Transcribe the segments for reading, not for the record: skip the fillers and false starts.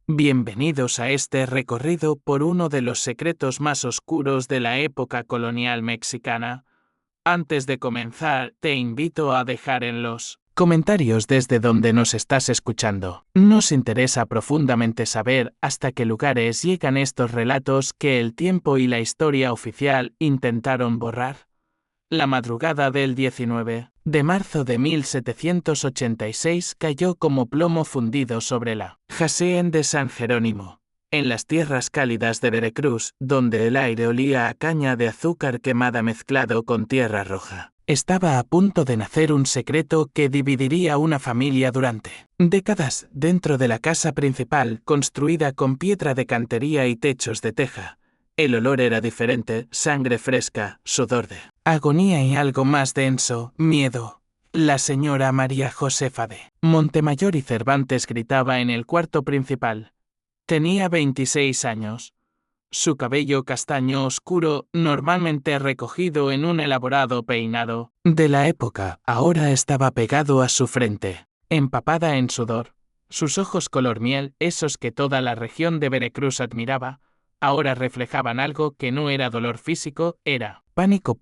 Bienvenidos a este recorrido por uno de los secretos más oscuros de la época colonial mexicana. Antes de comenzar, te invito a dejar en los comentarios desde donde nos estás escuchando. Nos interesa profundamente saber hasta qué lugares llegan estos relatos que el tiempo y la historia oficial intentaron borrar. La madrugada del 19 de marzo de 1786 cayó como plomo fundido sobre la Hacienda de San Jerónimo, en las tierras cálidas de Veracruz, donde el aire olía a caña de azúcar quemada mezclado con tierra roja. Estaba a punto de nacer un secreto que dividiría una familia durante décadas dentro de la casa principal construida con piedra de cantería y techos de teja. El olor era diferente, sangre fresca, sudor de agonía y algo más denso, miedo. La señora María Josefa de Montemayor y Cervantes gritaba en el cuarto principal. Tenía 26 años. Su cabello castaño oscuro, normalmente recogido en un elaborado peinado de la época, ahora estaba pegado a su frente, empapada en sudor. Sus ojos color miel, esos que toda la región de Veracruz admiraba, ahora reflejaban algo que no era dolor físico, era pánico.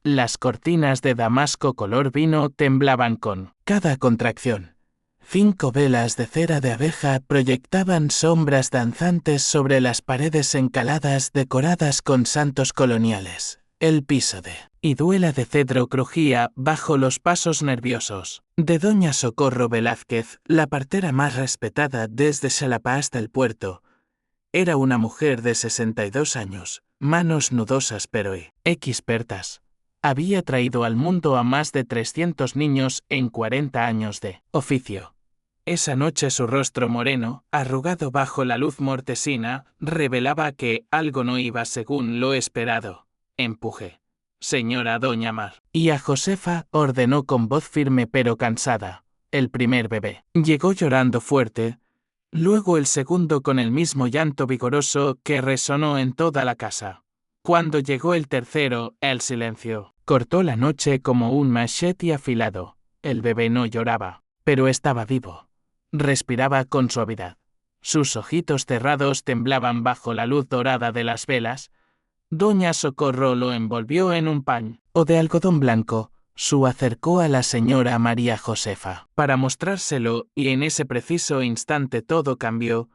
Las cortinas de damasco color vino temblaban con cada contracción. 5 velas de cera de abeja proyectaban sombras danzantes sobre las paredes encaladas decoradas con santos coloniales. El piso de hiduela de cedro crujía bajo los pasos nerviosos de doña Socorro Velázquez, la partera más respetada desde Xalapa hasta el puerto. Era una mujer de 62 años, manos nudosas pero expertas. Había traído al mundo a más de 300 niños en 40 años de oficio. Esa noche su rostro moreno, arrugado bajo la luz mortecina, revelaba que algo no iba según lo esperado. Empuje. Señora Doña Mar. Y a Josefa ordenó con voz firme pero cansada. El primer bebé llegó llorando fuerte, luego el segundo con el mismo llanto vigoroso que resonó en toda la casa. Cuando llegó el tercero, el silencio cortó la noche como un machete afilado. El bebé no lloraba, pero estaba vivo. Respiraba con suavidad. Sus ojitos cerrados temblaban bajo la luz dorada de las velas. Doña Socorro lo envolvió en un paño de algodón blanco. Su acercó a la señora María Josefa para mostrárselo y en ese preciso instante todo cambió.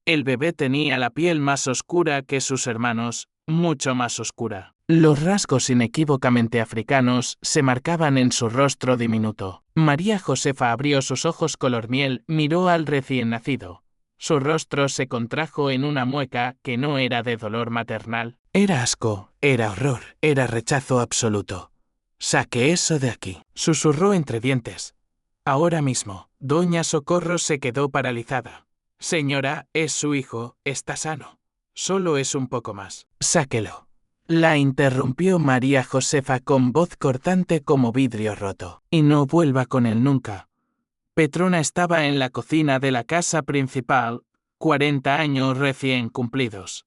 El bebé tenía la piel más oscura que sus hermanos, mucho más oscura. Los rasgos inequívocamente africanos se marcaban en su rostro diminuto. María Josefa abrió sus ojos color miel, miró al recién nacido. Su rostro se contrajo en una mueca que no era de dolor maternal. Era asco, era horror, era rechazo absoluto. «Saque eso de aquí», susurró entre dientes. Ahora mismo. Doña Socorro se quedó paralizada. «Señora, es su hijo, está sano. Solo es un poco más. Sáquelo». La interrumpió María Josefa con voz cortante como vidrio roto. «Y no vuelva con él nunca». Petrona estaba en la cocina de la casa principal, 40 años recién cumplidos.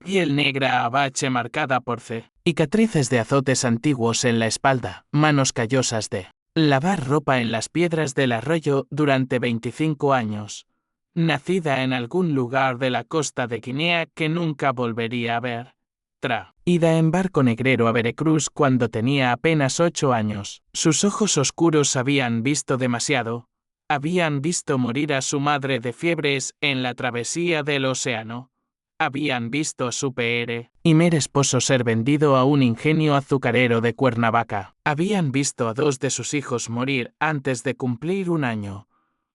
Piel negra abache marcada por cicatrices de azotes antiguos en la espalda, manos callosas de lavar ropa en las piedras del arroyo durante 25 años. Nacida en algún lugar de la costa de Guinea que nunca volvería a ver. Ida en barco negrero a Veracruz cuando tenía apenas 8 años. Sus ojos oscuros habían visto demasiado. Habían visto morir a su madre de fiebres en la travesía del océano. Habían visto a su primer esposo ser vendido a un ingenio azucarero de Cuernavaca. Habían visto a 2 de sus hijos morir antes de cumplir 1 año.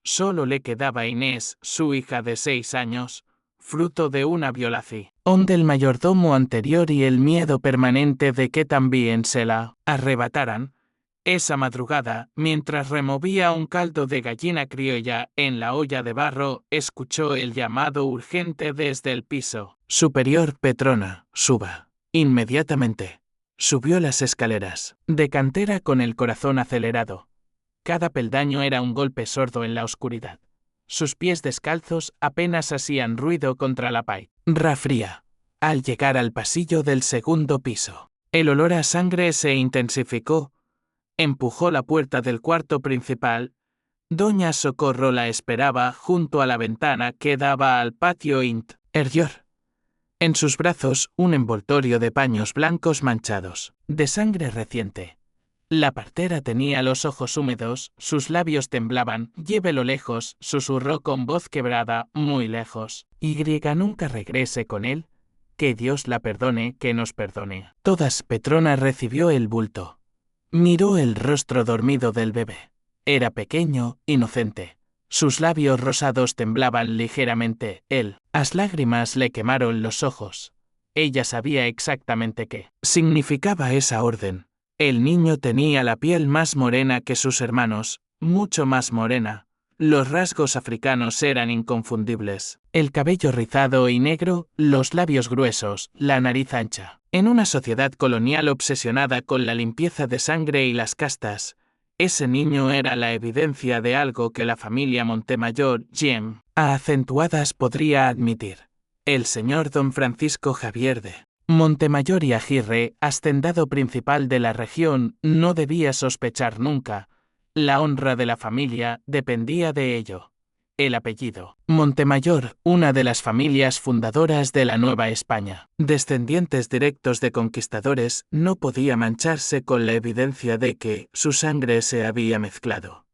Solo le quedaba Inés, su hija de 6 años, fruto de una violación del mayordomo anterior y el miedo permanente de que también se la arrebataran. Esa madrugada, mientras removía un caldo de gallina criolla en la olla de barro, escuchó el llamado urgente desde el piso superior. «Petrona, suba. Inmediatamente». Subió las escaleras, de cantera con el corazón acelerado. Cada peldaño era un golpe sordo en la oscuridad. Sus pies descalzos apenas hacían ruido contra la pared fría. Al llegar al pasillo del segundo piso, el olor a sangre se intensificó. Empujó la puerta del cuarto principal. Doña Socorro la esperaba junto a la ventana que daba al patio interior. En sus brazos un envoltorio de paños blancos manchados, de sangre reciente. La partera tenía los ojos húmedos, sus labios temblaban. Llévelo lejos, susurró con voz quebrada, muy lejos. Y nunca regrese con él. Que Dios la perdone, que nos perdone. Todas. Petrona recibió el bulto. Miró el rostro dormido del bebé. Era pequeño, inocente. Sus labios rosados temblaban ligeramente. Las lágrimas le quemaron los ojos. Ella sabía exactamente qué significaba esa orden. El niño tenía la piel más morena que sus hermanos, mucho más morena. Los rasgos africanos eran inconfundibles. El cabello rizado y negro, los labios gruesos, la nariz ancha. En una sociedad colonial obsesionada con la limpieza de sangre y las castas, ese niño era la evidencia de algo que la familia Montemayor, a acentuadas podría admitir. El señor don Francisco Javier de Montemayor y Aguirre, hacendado principal de la región, no debía sospechar nunca. La honra de la familia dependía de ello. El apellido Montemayor, una de las familias fundadoras de la Nueva España, descendientes directos de conquistadores, no podía mancharse con la evidencia de que su sangre se había mezclado.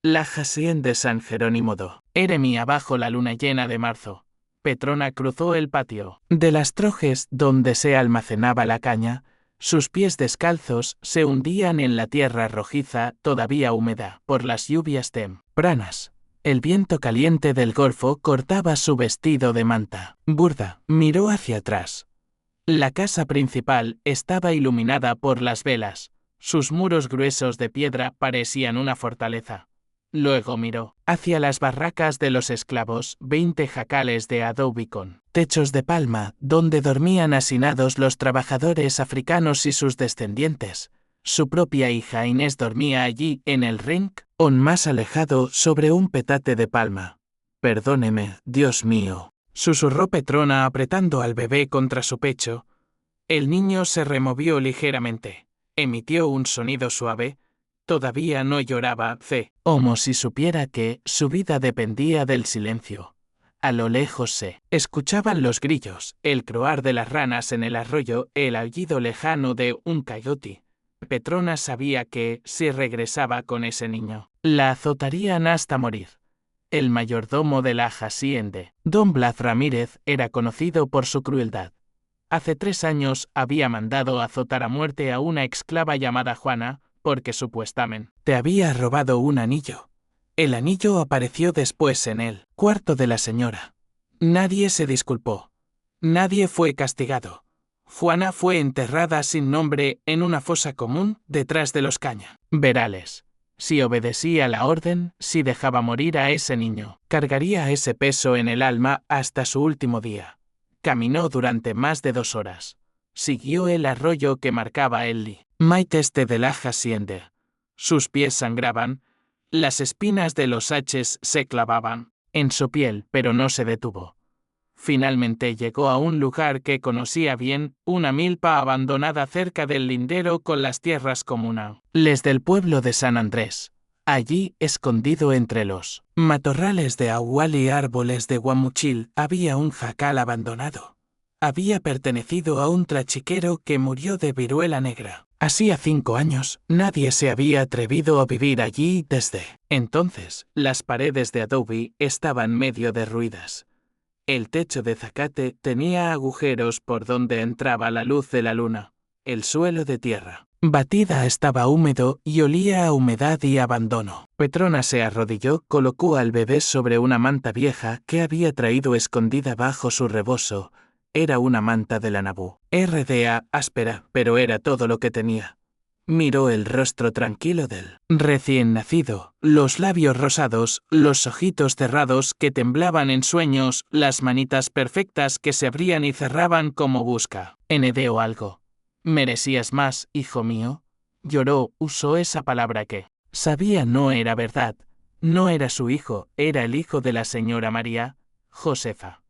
La hacienda de San Jerónimo do Eremia bajo la luna llena de marzo. Petrona cruzó el patio de las trojes donde se almacenaba la caña. Sus pies descalzos se hundían en la tierra rojiza, todavía húmeda por las lluvias tempranas. El viento caliente del golfo cortaba su vestido de manta burda. Miró hacia atrás. La casa principal estaba iluminada por las velas. Sus muros gruesos de piedra parecían una fortaleza. Luego miró hacia las barracas de los esclavos, 20 jacales de adobe con techos de palma, donde dormían hacinados los trabajadores africanos y sus descendientes. Su propia hija Inés dormía allí, en el rincón más alejado, sobre un petate de palma. Perdóneme, Dios mío, susurró Petrona apretando al bebé contra su pecho. El niño se removió ligeramente. Emitió un sonido suave. Todavía no lloraba, como si supiera que su vida dependía del silencio. A lo lejos se escuchaban los grillos, el croar de las ranas en el arroyo, el aullido lejano de un coyote. Petrona sabía que, si regresaba con ese niño, la azotarían hasta morir. El mayordomo de la hacienda, don Blas Ramírez, era conocido por su crueldad. Hace 3 años había mandado azotar a muerte a una esclava llamada Juana, porque supuestamente había robado un anillo. El anillo apareció después en el cuarto de la señora. Nadie se disculpó. Nadie fue castigado. Juana fue enterrada sin nombre en una fosa común detrás de los cañaverales. Si obedecía la orden, si dejaba morir a ese niño, cargaría ese peso en el alma hasta su último día. Caminó durante más de 2 horas. Siguió el arroyo que marcaba el límite de la hacienda. Sus pies sangraban, las espinas de los haches se clavaban en su piel, pero no se detuvo. Finalmente llegó a un lugar que conocía bien, una milpa abandonada cerca del lindero con las tierras comunales del pueblo de San Andrés. Allí, escondido entre los matorrales de ahual y árboles de guamuchil, había un jacal abandonado. Había pertenecido a un trachiquero que murió de viruela negra. Hacía 5 años, nadie se había atrevido a vivir allí desde entonces. Las paredes de adobe estaban medio derruidas. El techo de zacate tenía agujeros por donde entraba la luz de la luna. El suelo de tierra batida estaba húmedo y olía a humedad y abandono. Petrona se arrodilló, colocó al bebé sobre una manta vieja que había traído escondida bajo su rebozo. Era una manta de la Nabú. RDA áspera, pero era todo lo que tenía. Miró el rostro tranquilo del recién nacido, los labios rosados, los ojitos cerrados que temblaban en sueños, las manitas perfectas que se abrían y cerraban como busca. ¿Enedeo algo? ¿Merecías más, hijo mío? Lloró, usó esa palabra que sabía no era verdad. No era su hijo, era el hijo de la señora María, Josefa.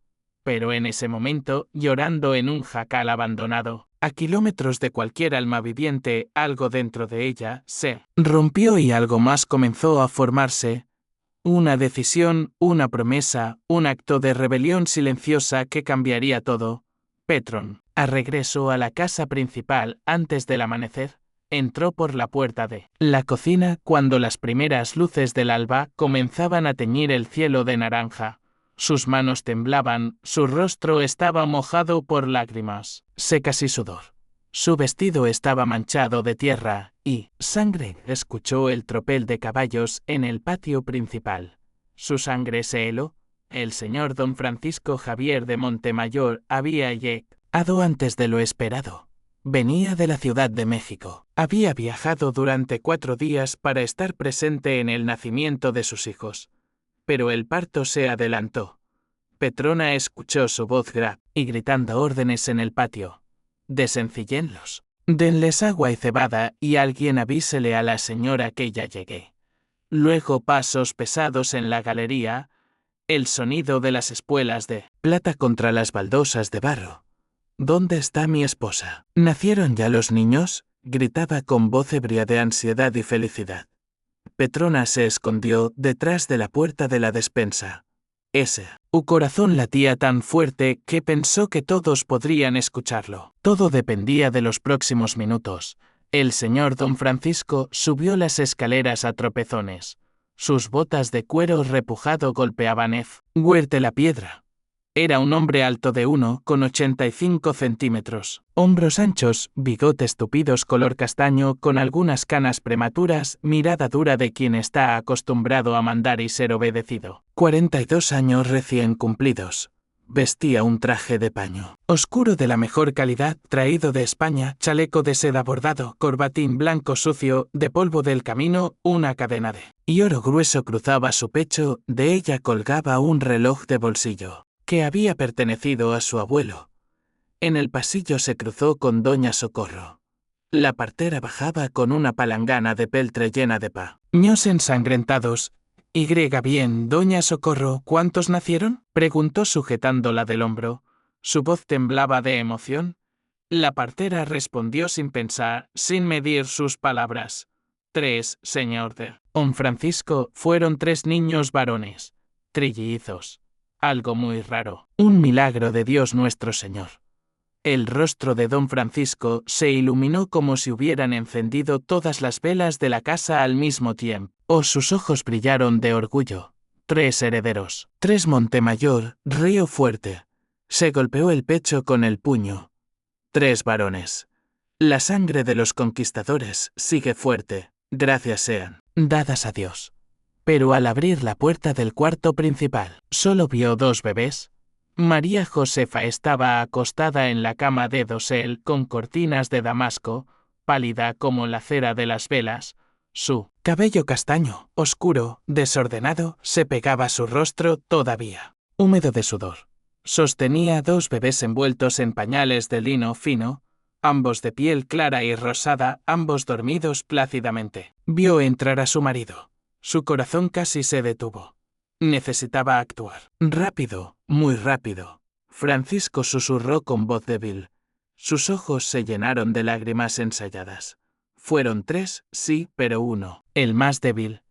Pero en ese momento, llorando en un jacal abandonado, a kilómetros de cualquier alma viviente, algo dentro de ella se rompió y algo más comenzó a formarse. Una decisión, una promesa, un acto de rebelión silenciosa que cambiaría todo. Petron, a regreso a la casa principal antes del amanecer, entró por la puerta de la cocina cuando las primeras luces del alba comenzaban a teñir el cielo de naranja. Sus manos temblaban, su rostro estaba mojado por lágrimas, secas y sudor. Su vestido estaba manchado de tierra y sangre. Escuchó el tropel de caballos en el patio principal. Su sangre se heló. El señor don Francisco Javier de Montemayor había llegado antes de lo esperado. Venía de la Ciudad de México. Había viajado durante 4 días para estar presente en el nacimiento de sus hijos. Pero el parto se adelantó. Petrona escuchó su voz grave y gritando órdenes en el patio. Desencilleenlos. Denles agua y cebada y alguien avísele a la señora que ya llegué. Luego pasos pesados en la galería, el sonido de las espuelas de plata contra las baldosas de barro. ¿Dónde está mi esposa? ¿Nacieron ya los niños? Gritaba con voz ebria de ansiedad y felicidad. Petrona se escondió detrás de la puerta de la despensa. Su corazón latía tan fuerte que pensó que todos podrían escucharlo. Todo dependía de los próximos minutos. El señor don Francisco subió las escaleras a tropezones. Sus botas de cuero repujado golpeaban fuerte la piedra. Era un hombre alto de 1,85 centímetros, hombros anchos, bigotes tupidos color castaño con algunas canas prematuras, mirada dura de quien está acostumbrado a mandar y ser obedecido. 42 años recién cumplidos. Vestía un traje de paño oscuro de la mejor calidad, traído de España, chaleco de seda bordado, corbatín blanco sucio, de polvo del camino, una cadena de y oro grueso cruzaba su pecho, de ella colgaba un reloj de bolsillo que había pertenecido a su abuelo. En el pasillo se cruzó con doña Socorro. La partera bajaba con una palangana de peltre llena de paños ensangrentados. Bien, doña Socorro, ¿cuántos nacieron? Preguntó sujetándola del hombro. Su voz temblaba de emoción. La partera respondió sin pensar, sin medir sus palabras. 3, señor de don Francisco, fueron 3 niños varones, trillizos. Algo muy raro. Un milagro de Dios nuestro Señor. El rostro de don Francisco se iluminó como si hubieran encendido todas las velas de la casa al mismo tiempo. Sus ojos brillaron de orgullo. 3 herederos. 3 Montemayor, Río Fuerte. Se golpeó el pecho con el puño. 3 varones. La sangre de los conquistadores sigue fuerte, gracias sean dadas a Dios. Pero al abrir la puerta del cuarto principal, solo vio 2 bebés. María Josefa estaba acostada en la cama de dosel con cortinas de damasco, pálida como la cera de las velas. Su cabello castaño, oscuro, desordenado, se pegaba a su rostro todavía húmedo de sudor. Sostenía 2 bebés envueltos en pañales de lino fino, ambos de piel clara y rosada, ambos dormidos plácidamente. Vio entrar a su marido. Su corazón casi se detuvo. Necesitaba actuar. Rápido, muy rápido. Francisco susurró con voz débil. Sus ojos se llenaron de lágrimas ensayadas. Fueron 3, sí, pero 1, el más débil,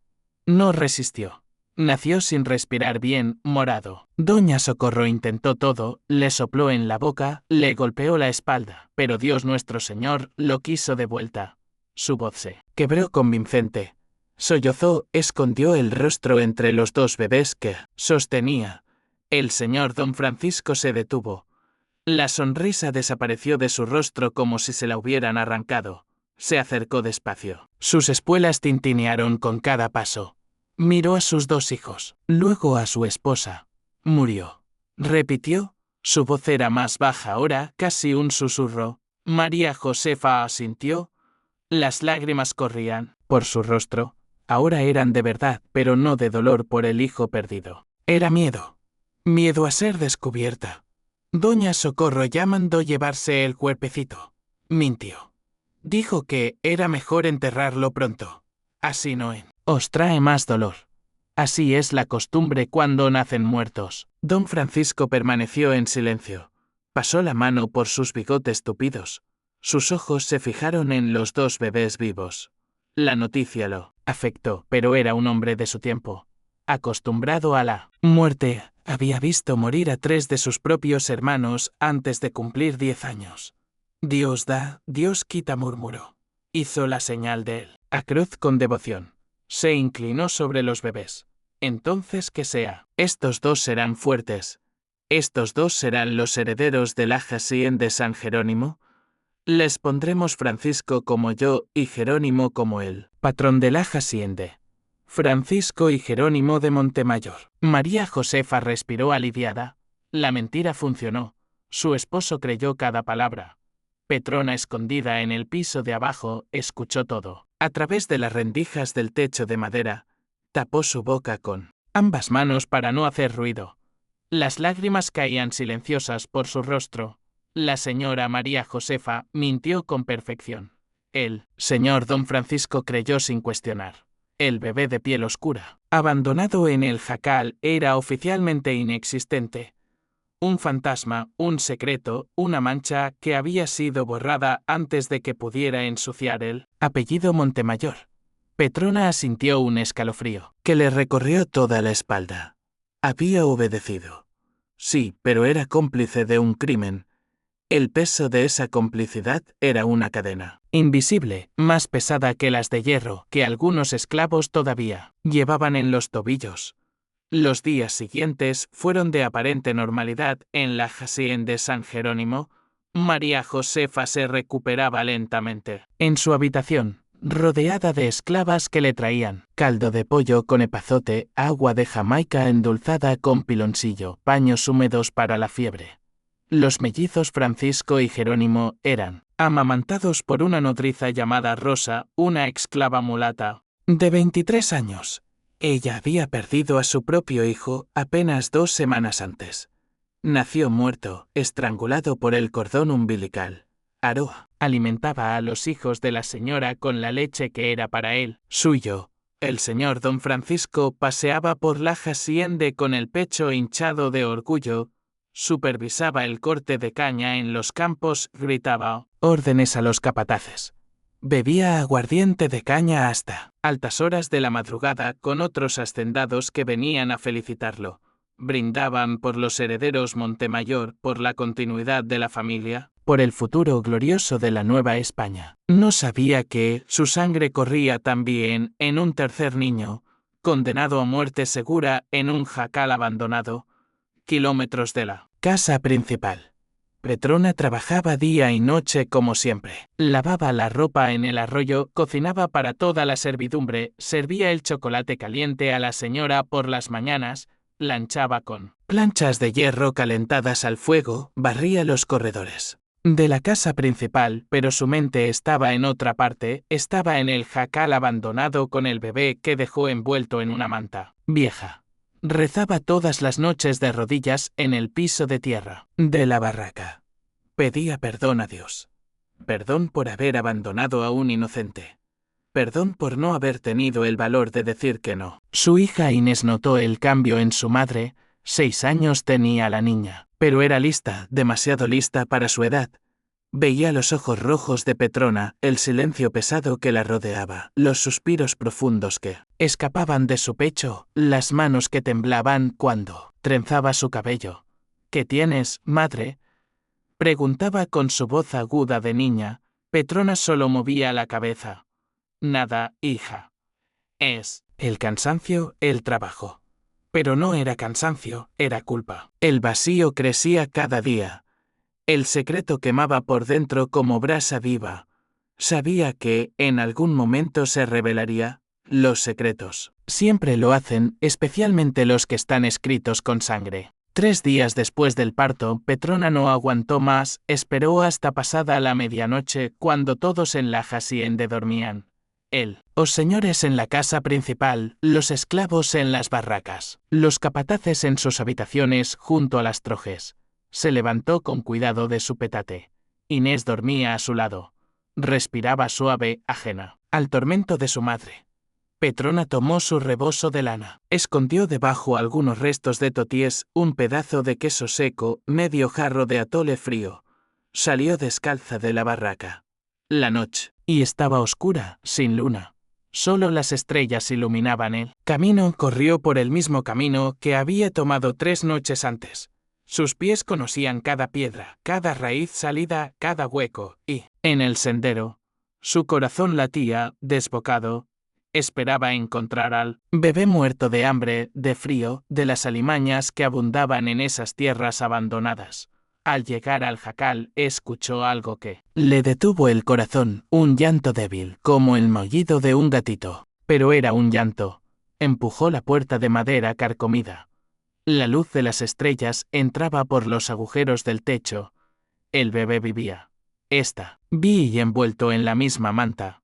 no resistió. Nació sin respirar bien, morado. Doña Socorro intentó todo, le sopló en la boca, le golpeó la espalda, pero Dios nuestro Señor lo quiso de vuelta. Su voz se quebró convincente. Sollozó, escondió el rostro entre los 2 bebés que sostenía. El señor don Francisco se detuvo. La sonrisa desapareció de su rostro como si se la hubieran arrancado. Se acercó despacio. Sus espuelas tintinearon con cada paso. Miró a sus 2 hijos, luego a su esposa. Murió. Repitió. Su voz era más baja ahora, casi un susurro. María Josefa asintió. Las lágrimas corrían por su rostro. Ahora eran de verdad, pero no de dolor por el hijo perdido. Era miedo. Miedo a ser descubierta. Doña Socorro ya mandó llevarse el cuerpecito. Mintió. Dijo que era mejor enterrarlo pronto. Así no os trae más dolor. Así es la costumbre cuando nacen muertos. Don Francisco permaneció en silencio. Pasó la mano por sus bigotes tupidos. Sus ojos se fijaron en los 2 bebés vivos. La noticia lo afectó, pero era un hombre de su tiempo. acostumbrado a la muerte, había visto morir a 3 de sus propios hermanos antes de cumplir 10 años. Dios da, Dios quita, murmuró. Hizo la señal de la cruz con devoción. Se inclinó sobre los bebés. Entonces que sea. Estos 2 serán fuertes. Estos 2 serán los herederos de la hacienda de San Jerónimo. Les pondremos Francisco como yo y Jerónimo como él, patrón de la hacienda. Francisco y Jerónimo de Montemayor. María Josefa respiró aliviada. La mentira funcionó. Su esposo creyó cada palabra. Petrona, escondida en el piso de abajo, escuchó todo. A través de las rendijas del techo de madera, tapó su boca con ambas manos para no hacer ruido. Las lágrimas caían silenciosas por su rostro. La señora María Josefa mintió con perfección. El señor don Francisco creyó sin cuestionar. El bebé de piel oscura, abandonado en el jacal, era oficialmente inexistente. Un fantasma, un secreto, una mancha que había sido borrada antes de que pudiera ensuciar el apellido Montemayor. Petrona sintió un escalofrío que le recorrió toda la espalda. Había obedecido. Sí, pero era cómplice de un crimen. El peso de esa complicidad era una cadena invisible, más pesada que las de hierro que algunos esclavos todavía llevaban en los tobillos. Los días siguientes fueron de aparente normalidad en la hacienda de San Jerónimo. María Josefa se recuperaba lentamente en su habitación, rodeada de esclavas que le traían caldo de pollo con epazote, agua de Jamaica endulzada con piloncillo, paños húmedos para la fiebre. Los mellizos Francisco y Jerónimo eran amamantados por una nodriza llamada Rosa, una esclava mulata de 23 años. Ella había perdido a su propio hijo apenas 2 semanas antes. Nació muerto, estrangulado por el cordón umbilical. Aroa alimentaba a los hijos de la señora con la leche que era para él suyo. El señor don Francisco paseaba por la hacienda con el pecho hinchado de orgullo, supervisaba el corte de caña en los campos, gritaba órdenes a los capataces. Bebía aguardiente de caña hasta altas horas de la madrugada con otros hacendados que venían a felicitarlo. Brindaban por los herederos Montemayor, por la continuidad de la familia, por el futuro glorioso de la Nueva España. No sabía que su sangre corría también en un tercer niño, condenado a muerte segura en un jacal abandonado, kilómetros de la casa principal. Petrona trabajaba día y noche como siempre. Lavaba la ropa en el arroyo, cocinaba para toda la servidumbre, servía el chocolate caliente a la señora por las mañanas, planchaba con planchas de hierro calentadas al fuego, barría los corredores de la casa principal, pero su mente estaba en otra parte, estaba en el jacal abandonado con el bebé que dejó envuelto en una manta vieja. Rezaba todas las noches de rodillas en el piso de tierra de la barraca. Pedía perdón a Dios. Perdón por haber abandonado a un inocente. Perdón por no haber tenido el valor de decir que no. Su hija Inés notó el cambio en su madre. 6 años tenía la niña, pero era lista, demasiado lista para su edad. Veía los ojos rojos de Petrona, el silencio pesado que la rodeaba, los suspiros profundos que escapaban de su pecho, las manos que temblaban cuando trenzaba su cabello. ¿Qué tienes, madre?, preguntaba con su voz aguda de niña. Petrona solo movía la cabeza. Nada, hija. Es el cansancio, el trabajo. Pero no era cansancio, era culpa. El vacío crecía cada día. El secreto quemaba por dentro como brasa viva. Sabía que, en algún momento se revelaría. Los secretos siempre lo hacen, especialmente los que están escritos con sangre. 3 días después del parto, Petrona no aguantó más, esperó hasta pasada la medianoche, cuando todos en la hacienda dormían. Los señores en la casa principal, los esclavos en las barracas, los capataces en sus habitaciones junto a las trojes. Se levantó con cuidado de su petate. Inés dormía a su lado. Respiraba suave, ajena al tormento de su madre. Petrona tomó su rebozo de lana. Escondió debajo algunos restos de toties, un pedazo de queso seco, medio jarro de atole frío. Salió descalza de la barraca. La noche, y estaba oscura, sin luna. Solo las estrellas iluminaban el camino. Corrió por el mismo camino que había tomado 3 noches antes. Sus pies conocían cada piedra, cada raíz salida, cada hueco, y, en el sendero, su corazón latía, desbocado. Esperaba encontrar al bebé muerto de hambre, de frío, de las alimañas que abundaban en esas tierras abandonadas. Al llegar al jacal, escuchó algo que le detuvo el corazón, un llanto débil, como el maullido de un gatito. Pero era un llanto. Empujó la puerta de madera carcomida. La luz de las estrellas entraba por los agujeros del techo. El bebé vivía. Vi envuelto en la misma manta.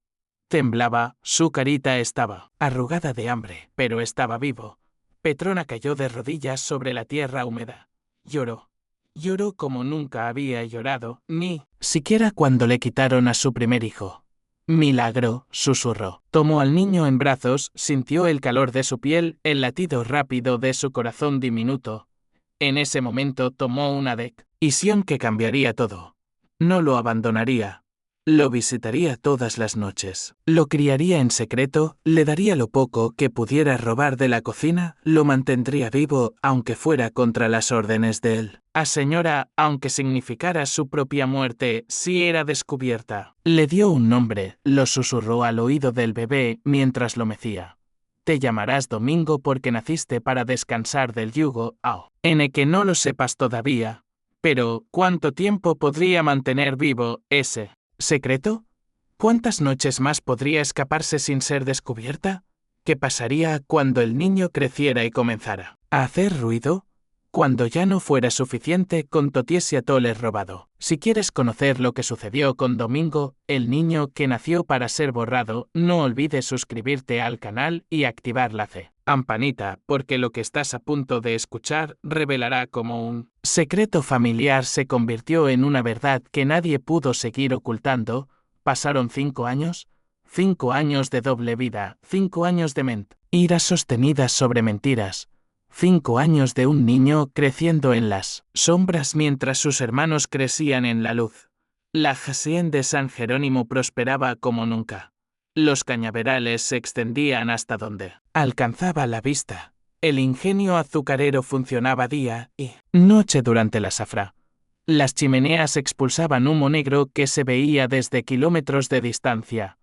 Temblaba, su carita estaba arrugada de hambre, pero estaba vivo. Petrona cayó de rodillas sobre la tierra húmeda. Lloró. Lloró como nunca había llorado, ni siquiera cuando le quitaron a su primer hijo. Milagro, susurró. Tomó al niño en brazos, sintió el calor de su piel, el latido rápido de su corazón diminuto. En ese momento tomó una decisión que cambiaría todo. No lo abandonaría. Lo visitaría todas las noches. Lo criaría en secreto, le daría lo poco que pudiera robar de la cocina, lo mantendría vivo, aunque fuera contra las órdenes de él. A señora, aunque significara su propia muerte, si era descubierta. Le dio un nombre, lo susurró al oído del bebé mientras lo mecía. Te llamarás Domingo porque naciste para descansar del yugo, en que no lo sepas todavía. Pero, ¿cuánto tiempo podría mantener vivo ese secreto? ¿Cuántas noches más podría escaparse sin ser descubierta? ¿Qué pasaría cuando el niño creciera y comenzara a hacer ruido? Cuando ya no fuera suficiente con Totiesi Atole robado. Si quieres conocer lo que sucedió con Domingo, el niño que nació para ser borrado, no olvides suscribirte al canal y activar la campanita, porque lo que estás a punto de escuchar revelará cómo un secreto familiar se convirtió en una verdad que nadie pudo seguir ocultando. Pasaron 5 años. 5 años de doble vida, 5 años de mentiras sostenidas sobre mentiras. 5 años de un niño creciendo en las sombras mientras sus hermanos crecían en la luz. La hacienda de San Jerónimo prosperaba como nunca. Los cañaverales se extendían hasta donde alcanzaba la vista. El ingenio azucarero funcionaba día y noche durante la zafra. Las chimeneas expulsaban humo negro que se veía desde kilómetros de distancia.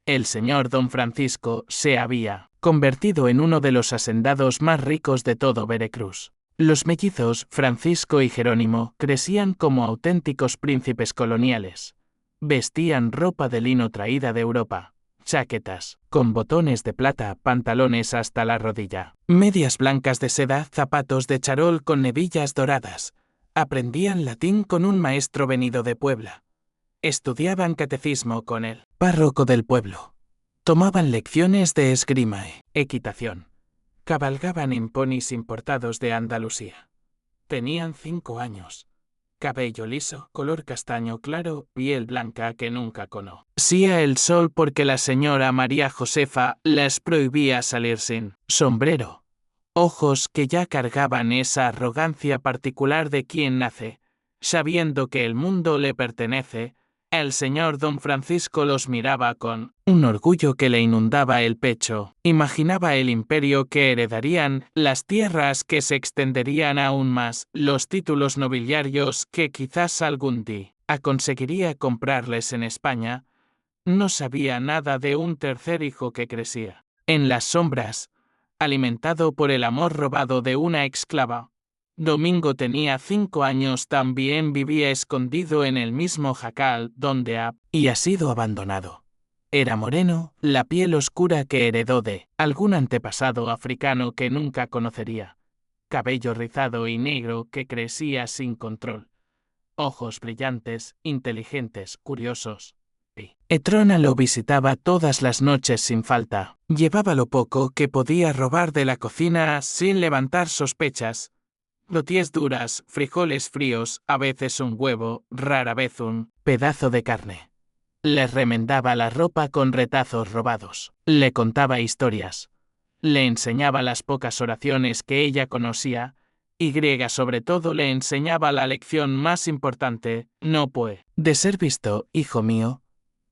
El señor Don Francisco se había convertido en uno de los hacendados más ricos de todo Veracruz. Los mellizos, Francisco y Jerónimo, crecían como auténticos príncipes coloniales. Vestían ropa de lino traída de Europa, chaquetas, con botones de plata, pantalones hasta la rodilla, medias blancas de seda, zapatos de charol con hebillas doradas. Aprendían latín con un maestro venido de Puebla. Estudiaban catecismo con el párroco del pueblo. Tomaban lecciones de esgrima e equitación. Cabalgaban en ponis importados de Andalucía. Tenían 5 años. Cabello liso, color castaño claro, piel blanca que nunca conocía el sol porque la señora María Josefa les prohibía salir sin sombrero. Ojos que ya cargaban esa arrogancia particular de quien nace, sabiendo que el mundo le pertenece. El señor Don Francisco los miraba con un orgullo que le inundaba el pecho. Imaginaba el imperio que heredarían, las tierras que se extenderían aún más, los títulos nobiliarios que quizás algún día conseguiría comprarles en España. No sabía nada de un tercer hijo que crecía en las sombras, alimentado por el amor robado de una esclava. Domingo tenía 5 años, también vivía escondido en el mismo jacal donde ha sido abandonado. Era moreno, la piel oscura que heredó de algún antepasado africano que nunca conocería. Cabello rizado y negro que crecía sin control. Ojos brillantes, inteligentes, curiosos. Petrona lo visitaba todas las noches sin falta. Llevaba lo poco que podía robar de la cocina sin levantar sospechas. Loties duras, frijoles fríos, a veces un huevo, rara vez un pedazo de carne. Le remendaba la ropa con retazos robados. Le contaba historias. Le enseñaba las pocas oraciones que ella conocía, y griega sobre todo le enseñaba la lección más importante: no puede de ser visto, hijo mío.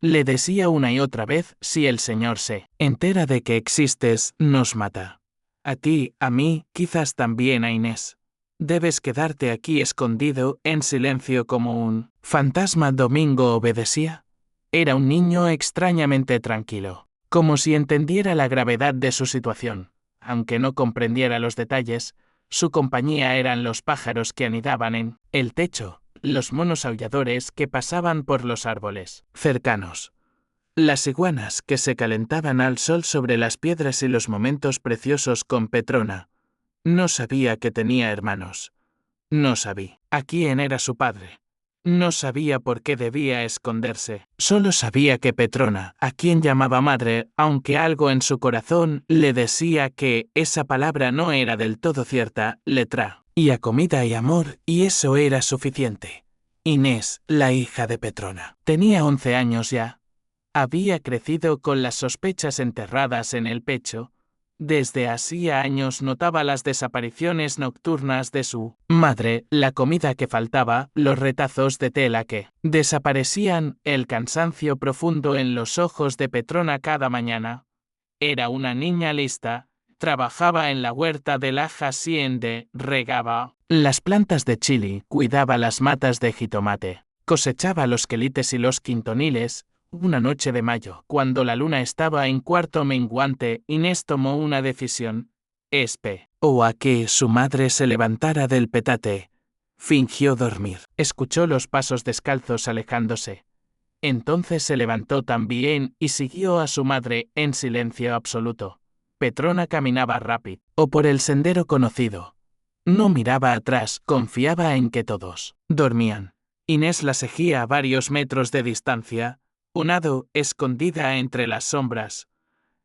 le decía una y otra vez, si el Señor se entera de que existes, nos mata. A ti, a mí, quizás también a Inés. Debes quedarte aquí escondido, en silencio como un fantasma. Domingo obedecía. Era un niño extrañamente tranquilo, como si entendiera la gravedad de su situación. Aunque no comprendiera los detalles, su compañía eran los pájaros que anidaban en el techo, los monos aulladores que pasaban por los árboles cercanos, las iguanas que se calentaban al sol sobre las piedras y los momentos preciosos con Petrona. No sabía que tenía hermanos. No sabía a quién era su padre. No sabía por qué debía esconderse. Solo sabía que Petrona, a quien llamaba madre, aunque algo en su corazón le decía que esa palabra no era del todo cierta, le traía comida y amor, y eso era suficiente. Inés, la hija de Petrona, tenía 11 años ya. Había crecido con las sospechas enterradas en el pecho. Desde hacía años notaba las desapariciones nocturnas de su madre, la comida que faltaba, los retazos de tela que desaparecían, el cansancio profundo en los ojos de Petrona cada mañana. Era una niña lista, trabajaba en la huerta de la hacienda, regaba las plantas de chili, cuidaba las matas de jitomate, cosechaba los quelites y los quintoniles. Una noche de mayo, cuando la luna estaba en cuarto menguante, Inés tomó una decisión. O a que su madre se levantara del petate. Fingió dormir. Escuchó los pasos descalzos alejándose. Entonces se levantó también y siguió a su madre en silencio absoluto. Petrona caminaba rápido, o por el sendero conocido. No miraba atrás, confiaba en que todos dormían. Inés la seguía a varios metros de distancia, unado, escondida entre las sombras.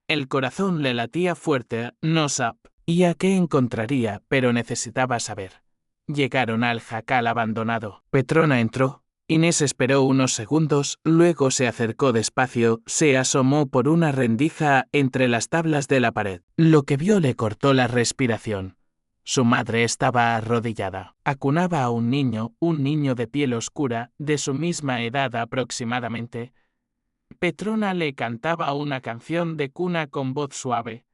El corazón le latía fuerte, no sabía qué encontraría, pero necesitaba saber. Llegaron al jacal abandonado. Petrona entró. Inés esperó unos segundos, luego se acercó despacio, se asomó por una rendija entre las tablas de la pared. Lo que vio le cortó la respiración. Su madre estaba arrodillada. Acunaba a un niño de piel oscura, de su misma edad aproximadamente. Petrona le cantaba una canción de cuna con voz suave.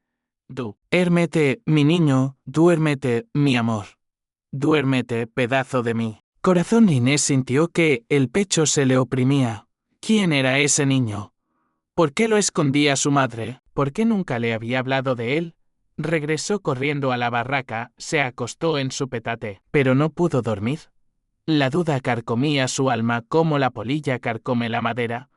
Duérmete, mi niño, duérmete, mi amor. Duérmete, pedazo de mí. Corazón. Inés sintió que el pecho se le oprimía. ¿Quién era ese niño? ¿Por qué lo escondía su madre? ¿Por qué nunca le había hablado de él? Regresó corriendo a la barraca, se acostó en su petate, pero no pudo dormir. La duda carcomía su alma como la polilla carcome la madera.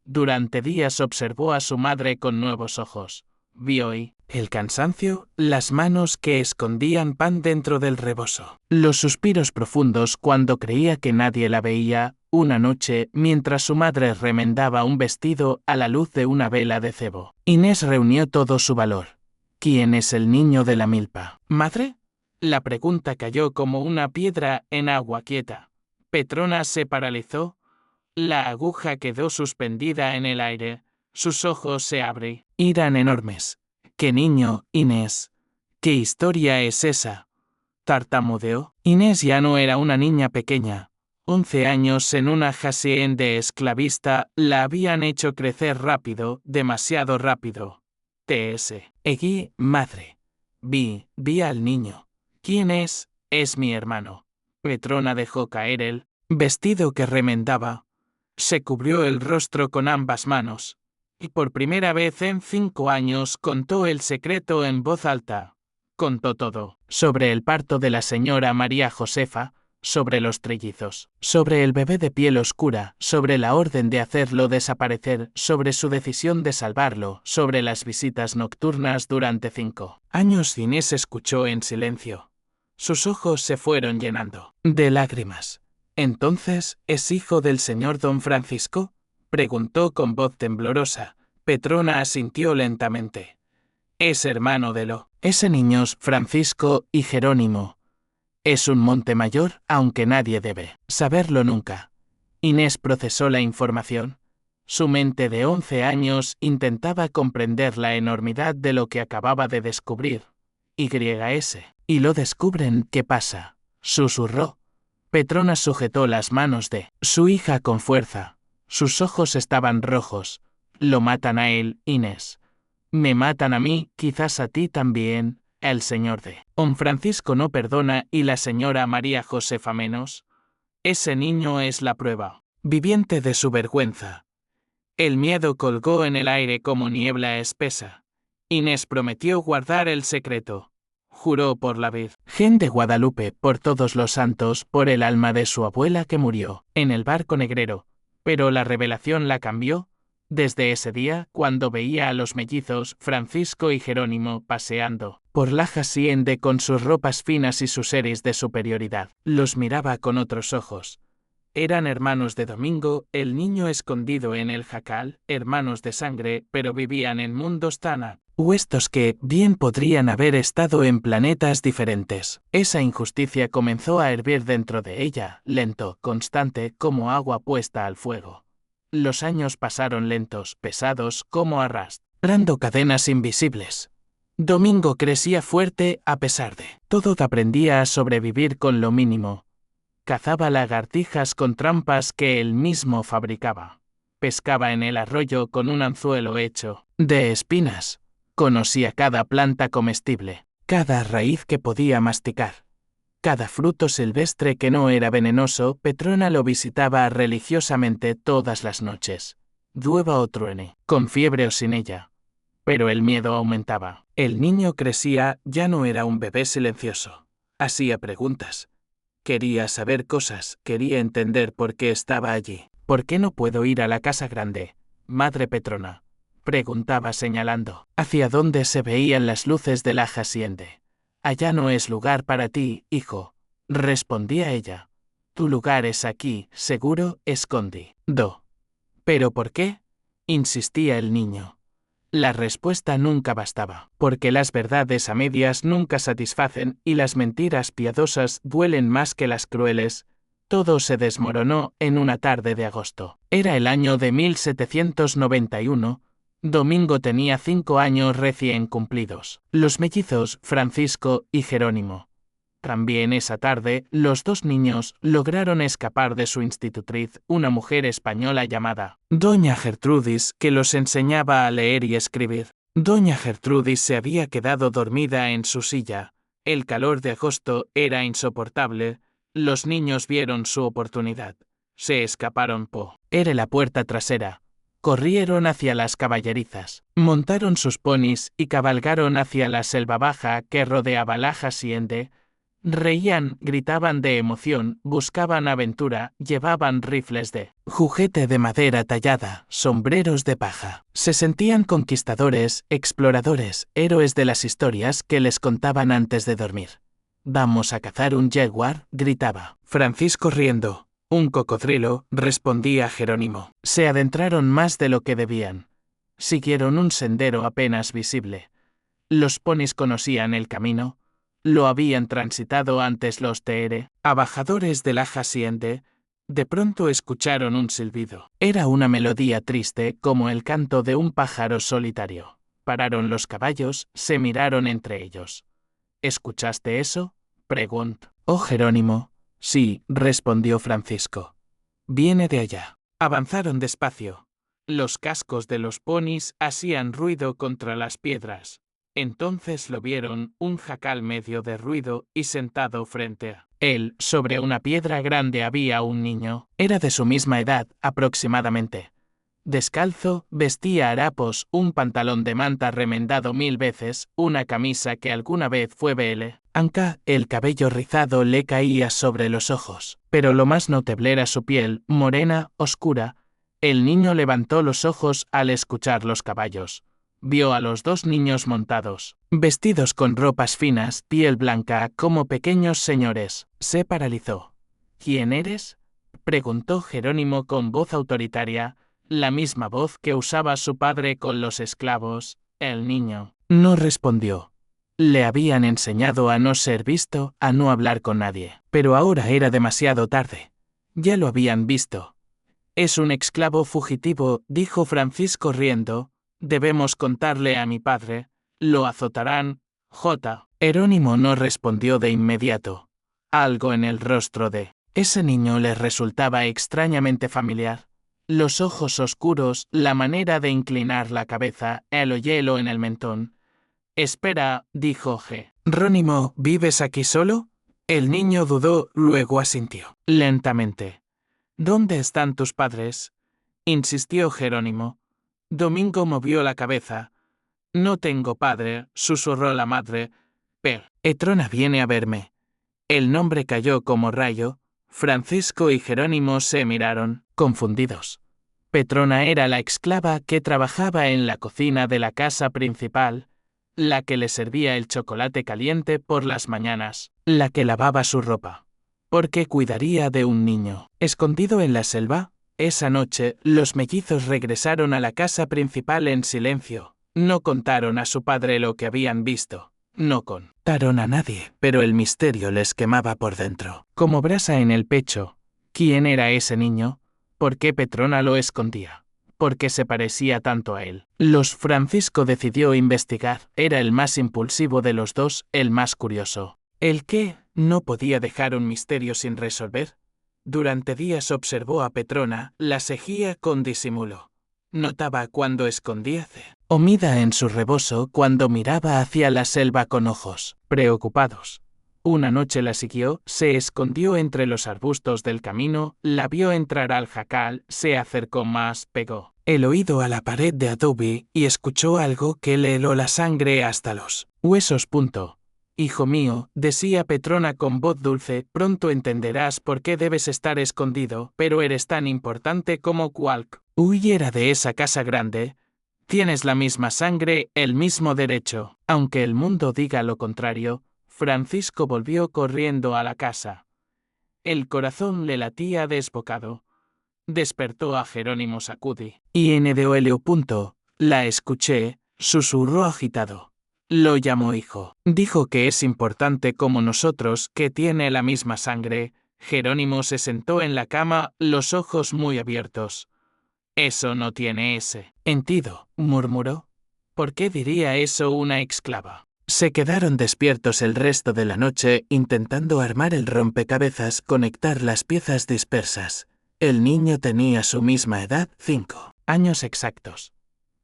Durante días observó a su madre con nuevos ojos. Vio el cansancio, las manos que escondían pan dentro del rebozo, los suspiros profundos cuando creía que nadie la veía. Una noche, mientras su madre remendaba un vestido a la luz de una vela de cebo, Inés reunió todo su valor. ¿Quién es el niño de la milpa? ¿Madre? La pregunta cayó como una piedra en agua quieta. Petrona se paralizó. La aguja quedó suspendida en el aire. Sus ojos se abrían. Eran enormes. ¿Qué niño, Inés? ¿Qué historia es esa? Tartamudeó. Inés ya no era una niña pequeña. 11 años en una hacienda esclavista la habían hecho crecer rápido, demasiado rápido. Egui, madre. Vi al niño. ¿Quién es? Es mi hermano. Petrona dejó caer el vestido que remendaba. Se cubrió el rostro con ambas manos. Y por primera vez en 5 años contó el secreto en voz alta. Contó todo. Sobre el parto de la señora María Josefa, sobre los trellizos, sobre el bebé de piel oscura, sobre la orden de hacerlo desaparecer, sobre su decisión de salvarlo, sobre las visitas nocturnas durante 5 años. Inés escuchó en silencio. Sus ojos se fueron llenando de lágrimas. ¿Entonces, es hijo del señor don Francisco? Preguntó con voz temblorosa. Petrona asintió lentamente. Es hermano de ese niños, Francisco y Jerónimo. Es un Montemayor, aunque nadie debe saberlo nunca. Inés procesó la información. Su mente de 11 años intentaba comprender la enormidad de lo que acababa de descubrir. Y lo descubren, ¿qué pasa? Susurró. Petrona sujetó las manos de su hija con fuerza. Sus ojos estaban rojos. Lo matan a él, Inés. Me matan a mí, quizás a ti también, el señor D. Don Francisco no perdona y la señora María Josefa menos. Ese niño es la prueba viviente de su vergüenza. El miedo colgó en el aire como niebla espesa. Inés prometió guardar el secreto. Juró por la Virgen de Guadalupe, por todos los santos, por el alma de su abuela que murió en el barco negrero. Pero la revelación la cambió. Desde ese día, cuando veía a los mellizos, Francisco y Jerónimo, paseando por la hacienda con sus ropas finas y sus eris de superioridad, los miraba con otros ojos. Eran hermanos de Domingo, el niño escondido en el jacal, hermanos de sangre, pero vivían en mundos tan opuestos que bien podrían haber estado en planetas diferentes. Esa injusticia comenzó a hervir dentro de ella, lento, constante, como agua puesta al fuego. Los años pasaron lentos, pesados, como arrastrando cadenas invisibles. Domingo crecía fuerte a pesar de todo, aprendía a sobrevivir con lo mínimo. Cazaba lagartijas con trampas que él mismo fabricaba. Pescaba en el arroyo con un anzuelo hecho de espinas. Conocía cada planta comestible, cada raíz que podía masticar. Cada fruto silvestre que no era venenoso. Petrona lo visitaba religiosamente todas las noches. Llueva o truene, con fiebre o sin ella. Pero el miedo aumentaba. El niño crecía, ya no era un bebé silencioso. Hacía preguntas. Quería saber cosas, quería entender por qué estaba allí. ¿Por qué no puedo ir a la casa grande, Madre Petrona?, preguntaba señalando hacia donde se veían las luces de la hacienda. Allá no es lugar para ti, hijo, respondía ella. Tu lugar es aquí, seguro, escondi. ¿Pero por qué?, insistía el niño. La respuesta nunca bastaba, porque las verdades a medias nunca satisfacen y las mentiras piadosas duelen más que las crueles. Todo se desmoronó en una tarde de agosto. Era el año de 1791. Domingo tenía 5 años recién cumplidos. Los mellizos, Francisco y Jerónimo. También esa tarde, los dos niños lograron escapar de su institutriz, una mujer española llamada Doña Gertrudis, que los enseñaba a leer y escribir. Doña Gertrudis se había quedado dormida en su silla. El calor de agosto era insoportable. Los niños vieron su oportunidad. Se escaparon era la puerta trasera. Corrieron hacia las caballerizas, montaron sus ponis y cabalgaron hacia la selva baja que rodeaba la hacienda. Reían, gritaban de emoción, buscaban aventura, llevaban rifles de juguete de madera tallada, sombreros de paja. Se sentían conquistadores, exploradores, héroes de las historias que les contaban antes de dormir. «Vamos a cazar un jaguar», gritaba Francisco riendo. «Un cocodrilo», respondía Jerónimo. Se adentraron más de lo que debían. Siguieron un sendero apenas visible. Los ponis conocían el camino. Lo habían transitado antes los abajadores de la hacienda. De pronto escucharon un silbido. Era una melodía triste como el canto de un pájaro solitario. Pararon los caballos, se miraron entre ellos. ¿Escuchaste eso?, preguntó Jerónimo. Sí, respondió Francisco. Viene de allá. Avanzaron despacio. Los cascos de los ponis hacían ruido contra las piedras. Entonces lo vieron, un jacal medio de ruido, y sentado frente a él, sobre una piedra grande había un niño. Era de su misma edad, aproximadamente. Descalzo, vestía harapos, un pantalón de manta remendado 1000 veces, una camisa que alguna vez fue blanca, el cabello rizado le caía sobre los ojos, pero lo más notable era su piel, morena, oscura. El niño levantó los ojos al escuchar los caballos. Vio a los dos niños montados, vestidos con ropas finas, piel blanca, como pequeños señores. Se paralizó. ¿Quién eres?, preguntó Jerónimo con voz autoritaria, la misma voz que usaba su padre con los esclavos. El niño no respondió. Le habían enseñado a no ser visto, a no hablar con nadie. Pero ahora era demasiado tarde. Ya lo habían visto. «Es un esclavo fugitivo», dijo Francisco riendo. «Debemos contarle a mi padre. Lo azotarán. Jerónimo no respondió de inmediato. Algo en el rostro de ese niño le resultaba extrañamente familiar. los ojos oscuros, la manera de inclinar la cabeza, el hielo en el mentón. Espera, dijo Jerónimo, ¿vives aquí solo? El niño dudó, luego asintió. Lentamente. ¿Dónde están tus padres? Insistió Jerónimo. Domingo movió la cabeza. No tengo padre, susurró la madre. Petrona viene a verme. El nombre cayó como rayo. Francisco y Jerónimo se miraron, confundidos. Petrona era la esclava que trabajaba en la cocina de la casa principal, la que le servía el chocolate caliente por las mañanas, la que lavaba su ropa. Porque cuidaría de un niño. Escondido en la selva, esa noche, los mellizos regresaron a la casa principal en silencio. No contaron a su padre lo que habían visto. No contaron a nadie, pero el misterio les quemaba por dentro, como brasa en el pecho. ¿Quién era ese niño? ¿Por qué Petrona lo escondía? ¿Por qué se parecía tanto a él? Francisco decidió investigar. Era el más impulsivo de los dos, el más curioso. ¿El qué? No podía dejar un misterio sin resolver. Durante días observó a Petrona, la seguía con disimulo. Notaba cuando escondía comida en su rebozo, cuando miraba hacia la selva con ojos preocupados. Una noche la siguió, se escondió entre los arbustos del camino, la vio entrar al jacal, se acercó más, pegó el oído a la pared de adobe y escuchó algo que le heló la sangre hasta los huesos. Hijo mío, decía Petrona con voz dulce, pronto entenderás por qué debes estar escondido, pero eres tan importante como huyera de esa casa grande. Tienes la misma sangre, el mismo derecho. Aunque el mundo diga lo contrario, Francisco volvió corriendo a la casa. El corazón le latía desbocado. Despertó a Jerónimo Sacudi. INDOLO. La escuché, susurró agitado. Lo llamó hijo. Dijo que es importante como nosotros, que tiene la misma sangre. Jerónimo se sentó en la cama, los ojos muy abiertos. Eso no tiene sentido, murmuró. ¿Por qué diría eso una esclava? Se quedaron despiertos el resto de la noche intentando armar el rompecabezas, conectar las piezas dispersas. El niño tenía su misma edad, 5 años exactos.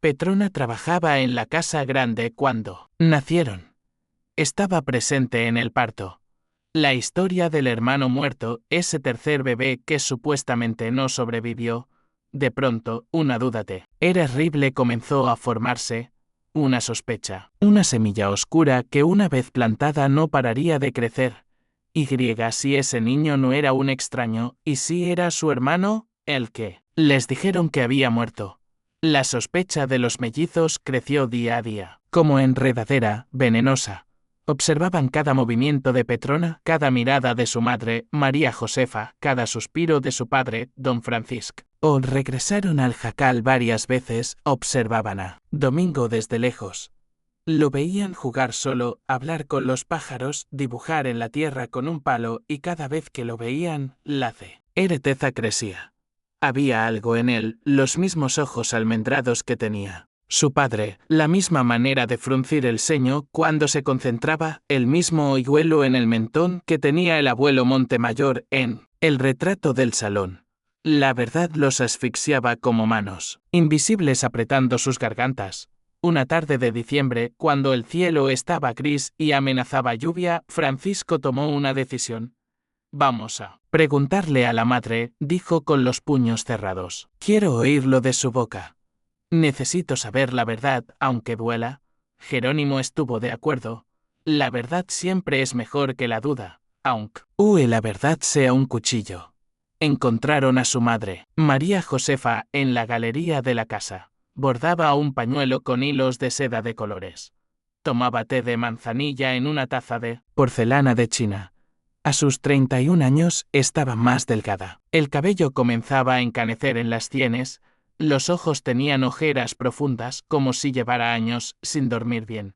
Petrona trabajaba en la casa grande cuando nacieron. Estaba presente en el parto. La historia del hermano muerto, ese tercer bebé que supuestamente no sobrevivió. De pronto, una duda terrible comenzó a formarse, una sospecha, una semilla oscura que una vez plantada no pararía de crecer. Si ese niño no era un extraño, y si era su hermano, el que les dijeron que había muerto. La sospecha de los mellizos creció día a día, como enredadera, venenosa. Observaban cada movimiento de Petrona, cada mirada de su madre, María Josefa, cada suspiro de su padre, don Francisco. Regresaron al jacal varias veces, observaban a Domingo desde lejos. Lo veían jugar solo, hablar con los pájaros, dibujar en la tierra con un palo, y cada vez que lo veían, la certeza crecía. Había algo en él, los mismos ojos almendrados que tenía su padre, la misma manera de fruncir el ceño cuando se concentraba, el mismo hoyuelo en el mentón que tenía el abuelo Montemayor en el retrato del salón. La verdad los asfixiaba como manos invisibles apretando sus gargantas. Una tarde de diciembre, cuando el cielo estaba gris y amenazaba lluvia, Francisco tomó una decisión. Vamos a preguntarle a la madre, dijo con los puños cerrados. Quiero oírlo de su boca. Necesito saber la verdad, aunque duela. Jerónimo estuvo de acuerdo. La verdad siempre es mejor que la duda, aunque la verdad sea un cuchillo. Encontraron a su madre, María Josefa, en la galería de la casa. Bordaba un pañuelo con hilos de seda de colores. Tomaba té de manzanilla en una taza de porcelana de China. A sus 31 años estaba más delgada. El cabello comenzaba a encanecer en las sienes. Los ojos tenían ojeras profundas, como si llevara años sin dormir bien.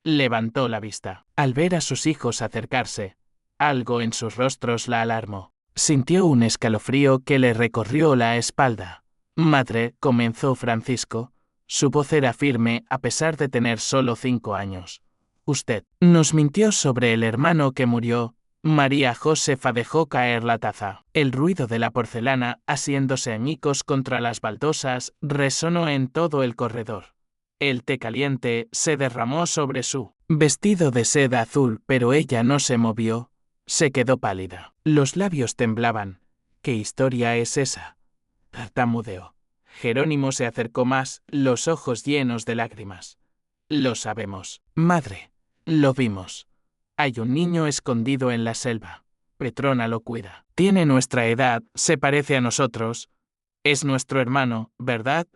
Levantó la vista. Al ver a sus hijos acercarse, algo en sus rostros la alarmó. Sintió un escalofrío que le recorrió la espalda. Madre, comenzó Francisco. Su voz era firme a pesar de tener solo 5 años. Usted nos mintió sobre el hermano que murió. María Josefa dejó caer la taza. El ruido de la porcelana, haciéndose añicos contra las baldosas, resonó en todo el corredor. El té caliente se derramó sobre su vestido de seda azul, pero ella no se movió. Se quedó pálida. Los labios temblaban. ¿Qué historia es esa? Tartamudeó. Jerónimo se acercó más, los ojos llenos de lágrimas. Lo sabemos. Madre. Lo vimos. Hay un niño escondido en la selva. Petrona lo cuida. Tiene nuestra edad, se parece a nosotros. Es nuestro hermano, ¿verdad?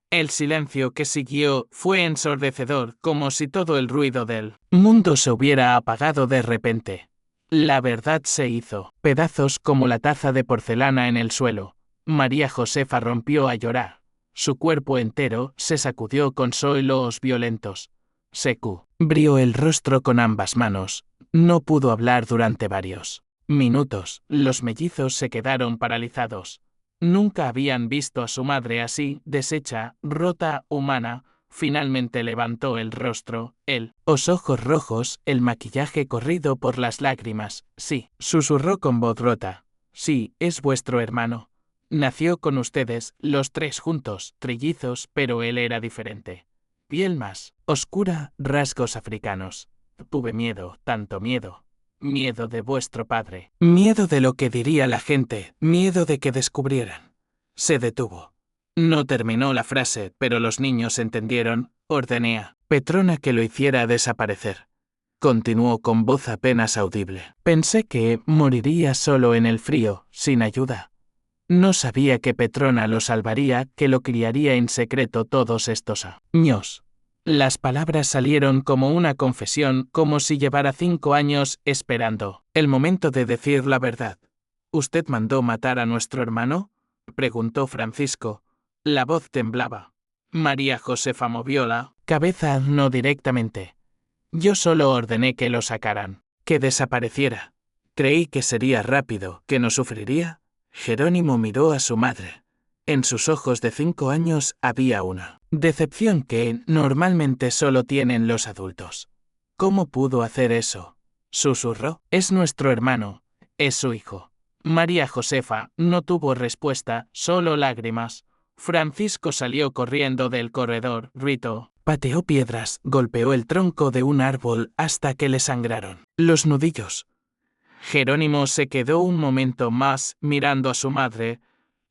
El silencio que siguió fue ensordecedor, como si todo el ruido del mundo se hubiera apagado de repente. La verdad se hizo pedazos como la taza de porcelana en el suelo. María Josefa rompió a llorar. Su cuerpo entero se sacudió con solos violentos. Se cubrió el rostro con ambas manos. No pudo hablar durante varios minutos. Los mellizos se quedaron paralizados. Nunca habían visto a su madre así, deshecha, rota, humana. Finalmente levantó el rostro, los ojos rojos, el maquillaje corrido por las lágrimas. Sí, susurró con voz rota. Sí, es vuestro hermano. Nació con ustedes, los tres juntos, trillizos, pero él era diferente. Piel más oscura, rasgos africanos. Tuve miedo, tanto miedo. Miedo de vuestro padre. Miedo de lo que diría la gente, miedo de que descubrieran. Se detuvo. No terminó la frase, pero los niños entendieron. Ordené a Petrona que lo hiciera desaparecer. Continuó con voz apenas audible. Pensé que moriría solo en el frío, sin ayuda. No sabía que Petrona lo salvaría, que lo criaría en secreto todos estos años. Las palabras salieron como una confesión, como si llevara 5 años esperando el momento de decir la verdad. ¿Usted mandó matar a nuestro hermano?, preguntó Francisco. La voz temblaba. María Josefa movió la cabeza no directamente. Yo solo ordené que lo sacaran, que desapareciera. Creí que sería rápido, que no sufriría. Jerónimo miró a su madre. En sus ojos de 5 años había una decepción que normalmente solo tienen los adultos. ¿Cómo pudo hacer eso?, susurró. Es nuestro hermano, es su hijo. María Josefa no tuvo respuesta, solo lágrimas. Francisco salió corriendo del corredor, gritó, pateó piedras, golpeó el tronco de un árbol hasta que le sangraron los nudillos. Jerónimo se quedó un momento más mirando a su madre.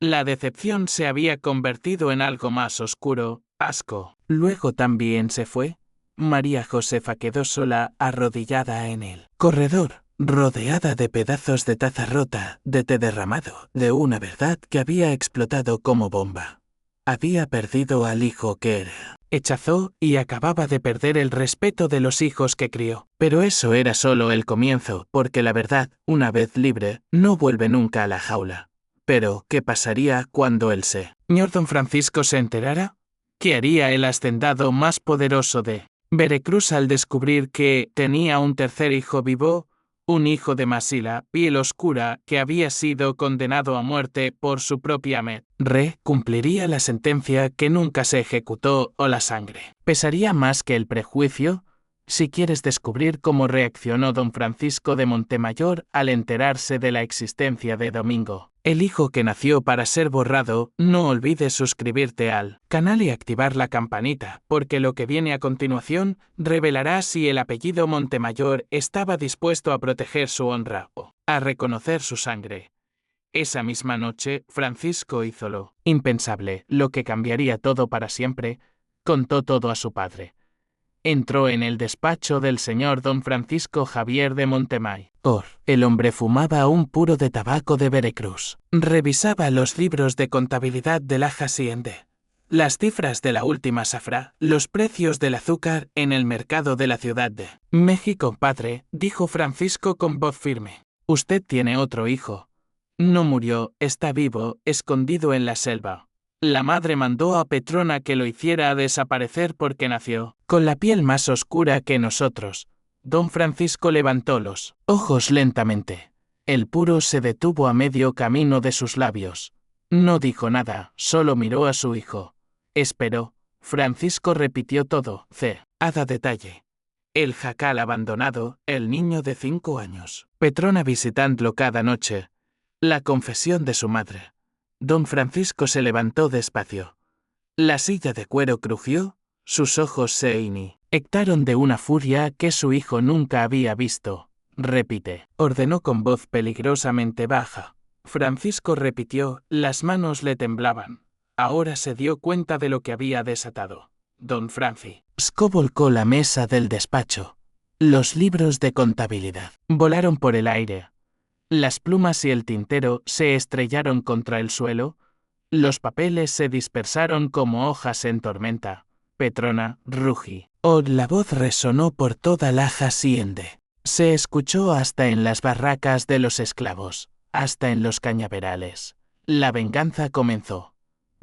La decepción se había convertido en algo más oscuro, asco. Luego también se fue. María Josefa quedó sola, arrodillada en el corredor, rodeada de pedazos de taza rota, de té derramado, de una verdad que había explotado como bomba. Había perdido al hijo que era. Rechazó y acababa de perder el respeto de los hijos que crió. Pero eso era solo el comienzo, porque la verdad, una vez libre, no vuelve nunca a la jaula. Pero, ¿qué pasaría cuando el señor don Francisco se enterara? ¿Qué haría el hacendado más poderoso de Veracruz al descubrir que tenía un tercer hijo vivo? Un hijo de Masila, piel oscura, que había sido condenado a muerte por su propia madre, cumpliría la sentencia que nunca se ejecutó, o la sangre pesaría más que el prejuicio. Si quieres descubrir cómo reaccionó don Francisco de Montemayor al enterarse de la existencia de Domingo, el hijo que nació para ser borrado, no olvides suscribirte al canal y activar la campanita, porque lo que viene a continuación revelará si el apellido Montemayor estaba dispuesto a proteger su honra o a reconocer su sangre. Esa misma noche, Francisco hizo lo impensable, lo que cambiaría todo para siempre. Contó todo a su padre. Entró en el despacho del señor don Francisco Javier de Montemayor. El hombre fumaba un puro de tabaco de Veracruz. Revisaba los libros de contabilidad de la hacienda, las cifras de la última zafra, los precios del azúcar en el mercado de la Ciudad de México. Padre, dijo Francisco con voz firme, usted tiene otro hijo. No murió, está vivo, escondido en la selva. La madre mandó a Petrona que lo hiciera desaparecer porque nació con la piel más oscura que nosotros. Don Francisco levantó los ojos lentamente. El puro se detuvo a medio camino de sus labios. No dijo nada, solo miró a su hijo. Esperó. Francisco repitió todo, hada detalle. El jacal abandonado, el niño de 5 años. Petrona visitando cada noche. La confesión de su madre. Don Francisco se levantó despacio. La silla de cuero crujió, sus ojos se inyectaron de una furia que su hijo nunca había visto. Repite, ordenó con voz peligrosamente baja. Francisco repitió, las manos le temblaban. Ahora se dio cuenta de lo que había desatado. Don Francisco volcó la mesa del despacho. Los libros de contabilidad volaron por el aire. Las plumas y el tintero se estrellaron contra el suelo. Los papeles se dispersaron como hojas en tormenta. Petrona rugió. La voz resonó por toda la hacienda. Se escuchó hasta en las barracas de los esclavos, hasta en los cañaverales. La venganza comenzó.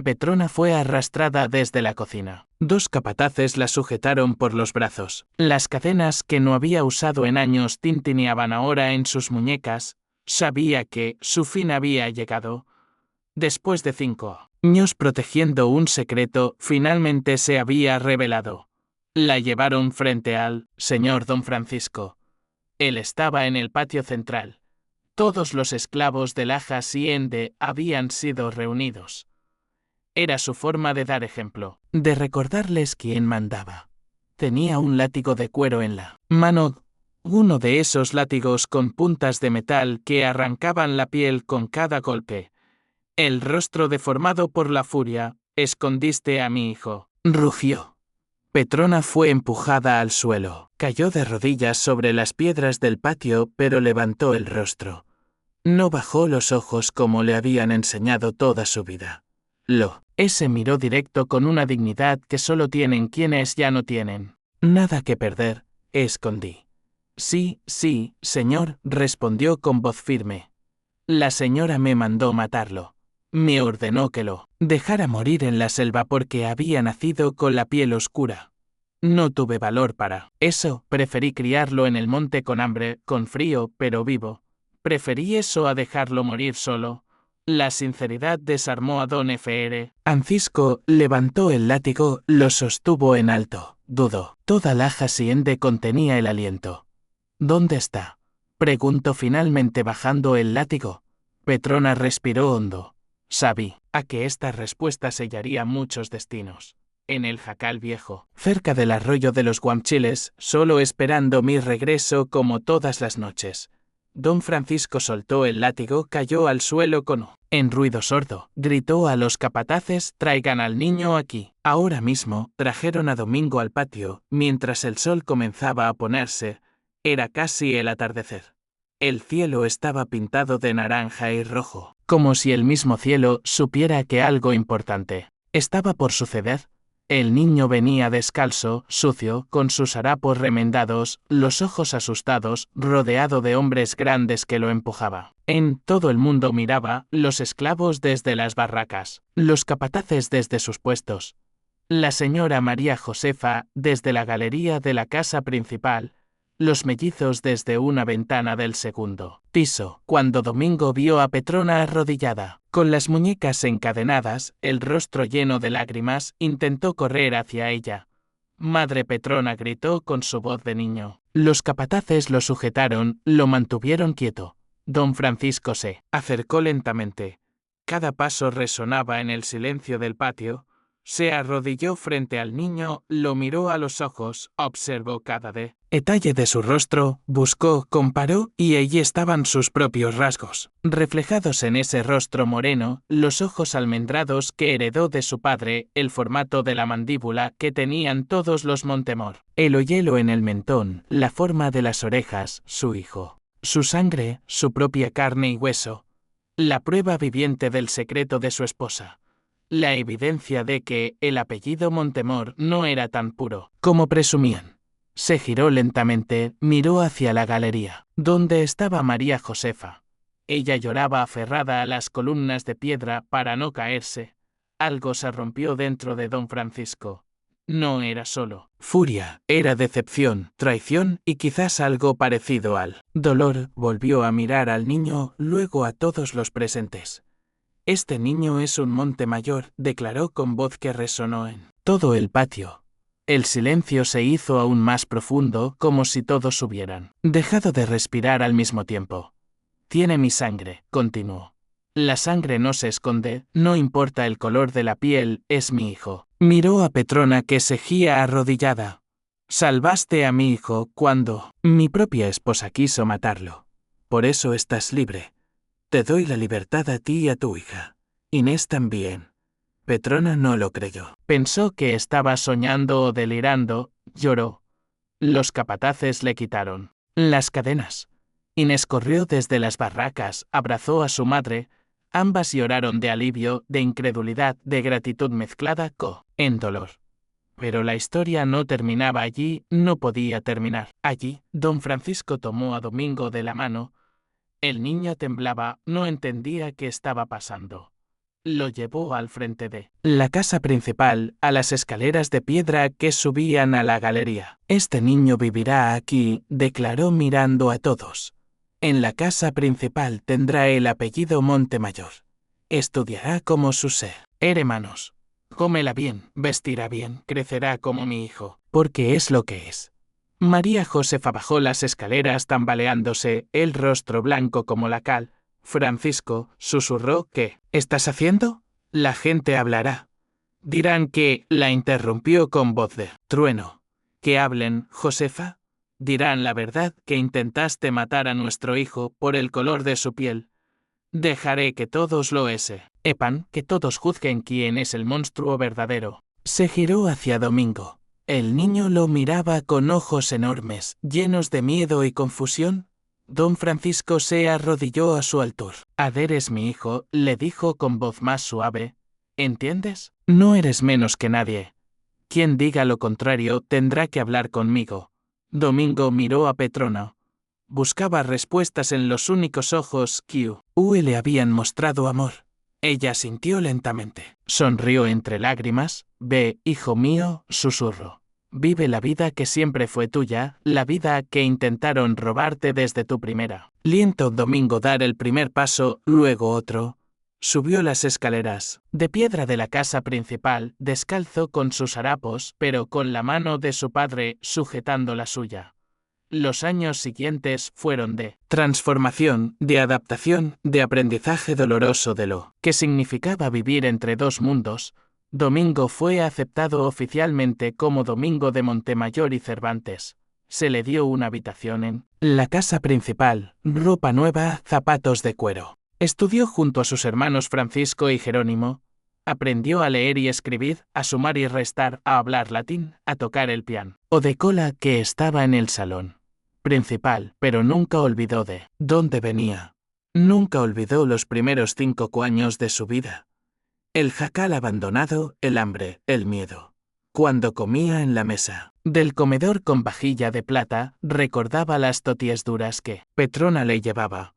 Petrona fue arrastrada desde la cocina. 2 capataces la sujetaron por los brazos. Las cadenas que no había usado en años tintineaban ahora en sus muñecas. Sabía que su fin había llegado. Después de 5 años protegiendo un secreto, finalmente se había revelado. La llevaron frente al señor Don Francisco. Él estaba en el patio central. Todos los esclavos de la hacienda habían sido reunidos. Era su forma de dar ejemplo, de recordarles quién mandaba. Tenía un látigo de cuero en la mano, uno de esos látigos con puntas de metal que arrancaban la piel con cada golpe. El rostro deformado por la furia, escondiste a mi hijo, rugió. Petrona fue empujada al suelo, cayó de rodillas sobre las piedras del patio, pero levantó el rostro. No bajó los ojos como le habían enseñado toda su vida. Ese miró directo con una dignidad que solo tienen quienes ya no tienen nada que perder, escondí. Sí, sí, señor, respondió con voz firme. La señora me mandó matarlo. Me ordenó que lo dejara morir en la selva porque había nacido con la piel oscura. No tuve valor para eso, preferí criarlo en el monte con hambre, con frío, pero vivo. Preferí eso a dejarlo morir solo. La sinceridad desarmó a don Fr. Francisco levantó el látigo, lo sostuvo en alto, dudó. Toda la hacienda contenía el aliento. ¿Dónde está? Preguntó finalmente bajando el látigo. Petrona respiró hondo. Sabí a que esta respuesta sellaría muchos destinos. En el jacal viejo, cerca del arroyo de los Guamchiles, solo esperando mi regreso como todas las noches. Don Francisco soltó el látigo, cayó al suelo en ruido sordo. Gritó a los capataces, traigan al niño aquí. Ahora mismo, trajeron a Domingo al patio, mientras el sol comenzaba a ponerse. Era casi el atardecer. El cielo estaba pintado de naranja y rojo, como si el mismo cielo supiera que algo importante estaba por suceder. El niño venía descalzo, sucio, con sus harapos remendados, los ojos asustados, rodeado de hombres grandes que lo empujaban. En todo el mundo miraba, los esclavos desde las barracas, los capataces desde sus puestos, la señora María Josefa desde la galería de la casa principal, los mellizos desde una ventana del segundo piso. Cuando Domingo vio a Petrona arrodillada, con las muñecas encadenadas, el rostro lleno de lágrimas, intentó correr hacia ella. Madre Petrona gritó con su voz de niño. Los capataces lo sujetaron, lo mantuvieron quieto. Don Francisco se acercó lentamente. Cada paso resonaba en el silencio del patio. Se arrodilló frente al niño, lo miró a los ojos, observó cada detalle de su rostro, buscó, comparó, y allí estaban sus propios rasgos, reflejados en ese rostro moreno, los ojos almendrados que heredó de su padre, el formato de la mandíbula que tenían todos los Montemor, el hoyuelo en el mentón, la forma de las orejas, su hijo, su sangre, su propia carne y hueso, la prueba viviente del secreto de su esposa. La evidencia de que el apellido Montemor no era tan puro como presumían. Se giró lentamente, miró hacia la galería, donde estaba María Josefa. Ella lloraba aferrada a las columnas de piedra para no caerse. Algo se rompió dentro de don Francisco. No era solo furia, era decepción, traición y quizás algo parecido al dolor. Volvió a mirar al niño, luego a todos los presentes. Este niño es un Montemayor, declaró con voz que resonó en todo el patio. El silencio se hizo aún más profundo, como si todos hubieran dejado de respirar al mismo tiempo. Tiene mi sangre, continuó. La sangre no se esconde, no importa el color de la piel, es mi hijo. Miró a Petrona que seguía arrodillada. Salvaste a mi hijo cuando mi propia esposa quiso matarlo. Por eso estás libre. Te doy la libertad a ti y a tu hija. Inés también. Petrona no lo creyó. Pensó que estaba soñando o delirando, lloró. Los capataces le quitaron las cadenas. Inés corrió desde las barracas, abrazó a su madre. Ambas lloraron de alivio, de incredulidad, de gratitud mezclada en dolor. Pero la historia no terminaba allí, no podía terminar. Allí, don Francisco tomó a Domingo de la mano. El niño temblaba, no entendía qué estaba pasando. Lo llevó al frente de la casa principal, a las escaleras de piedra que subían a la galería. Este niño vivirá aquí, declaró mirando a todos. En la casa principal tendrá el apellido Montemayor. Estudiará como sus hermanos. Cómela bien, vestirá bien, crecerá como mi hijo, porque es lo que es. María Josefa bajó las escaleras tambaleándose, el rostro blanco como la cal. Francisco susurró. ¿Qué estás haciendo? La gente hablará. Dirán que la interrumpió con voz de trueno. Que hablen, Josefa. Dirán la verdad, que intentaste matar a nuestro hijo por el color de su piel. Dejaré que todos lo sepan, que todos juzguen quién es el monstruo verdadero. Se giró hacia Domingo. El niño lo miraba con ojos enormes, llenos de miedo y confusión. Don Francisco se arrodilló a su altura. Ader es mi hijo, le dijo con voz más suave. ¿Entiendes? No eres menos que nadie. Quien diga lo contrario tendrá que hablar conmigo. Domingo miró a Petrona. Buscaba respuestas en los únicos ojos que le habían mostrado amor. Ella sintió lentamente. Sonrió entre lágrimas. Ve, hijo mío, susurró. Vive la vida que siempre fue tuya, la vida que intentaron robarte desde tu primera. Liento Domingo dar el primer paso, luego otro. Subió las escaleras de piedra de la casa principal, descalzo con sus harapos, pero con la mano de su padre sujetando la suya. Los años siguientes fueron de transformación, de adaptación, de aprendizaje doloroso de lo que significaba vivir entre dos mundos. Domingo fue aceptado oficialmente como Domingo de Montemayor y Cervantes. Se le dio una habitación en la casa principal, ropa nueva, zapatos de cuero. Estudió junto a sus hermanos Francisco y Jerónimo. Aprendió a leer y escribir, a sumar y restar, a hablar latín, a tocar el piano. O de cola que estaba en el salón principal, pero nunca olvidó de dónde venía. Nunca olvidó los primeros 5 años de su vida. El jacal abandonado, el hambre, el miedo. Cuando comía en la mesa del comedor con vajilla de plata, recordaba las toties duras que Petrona le llevaba.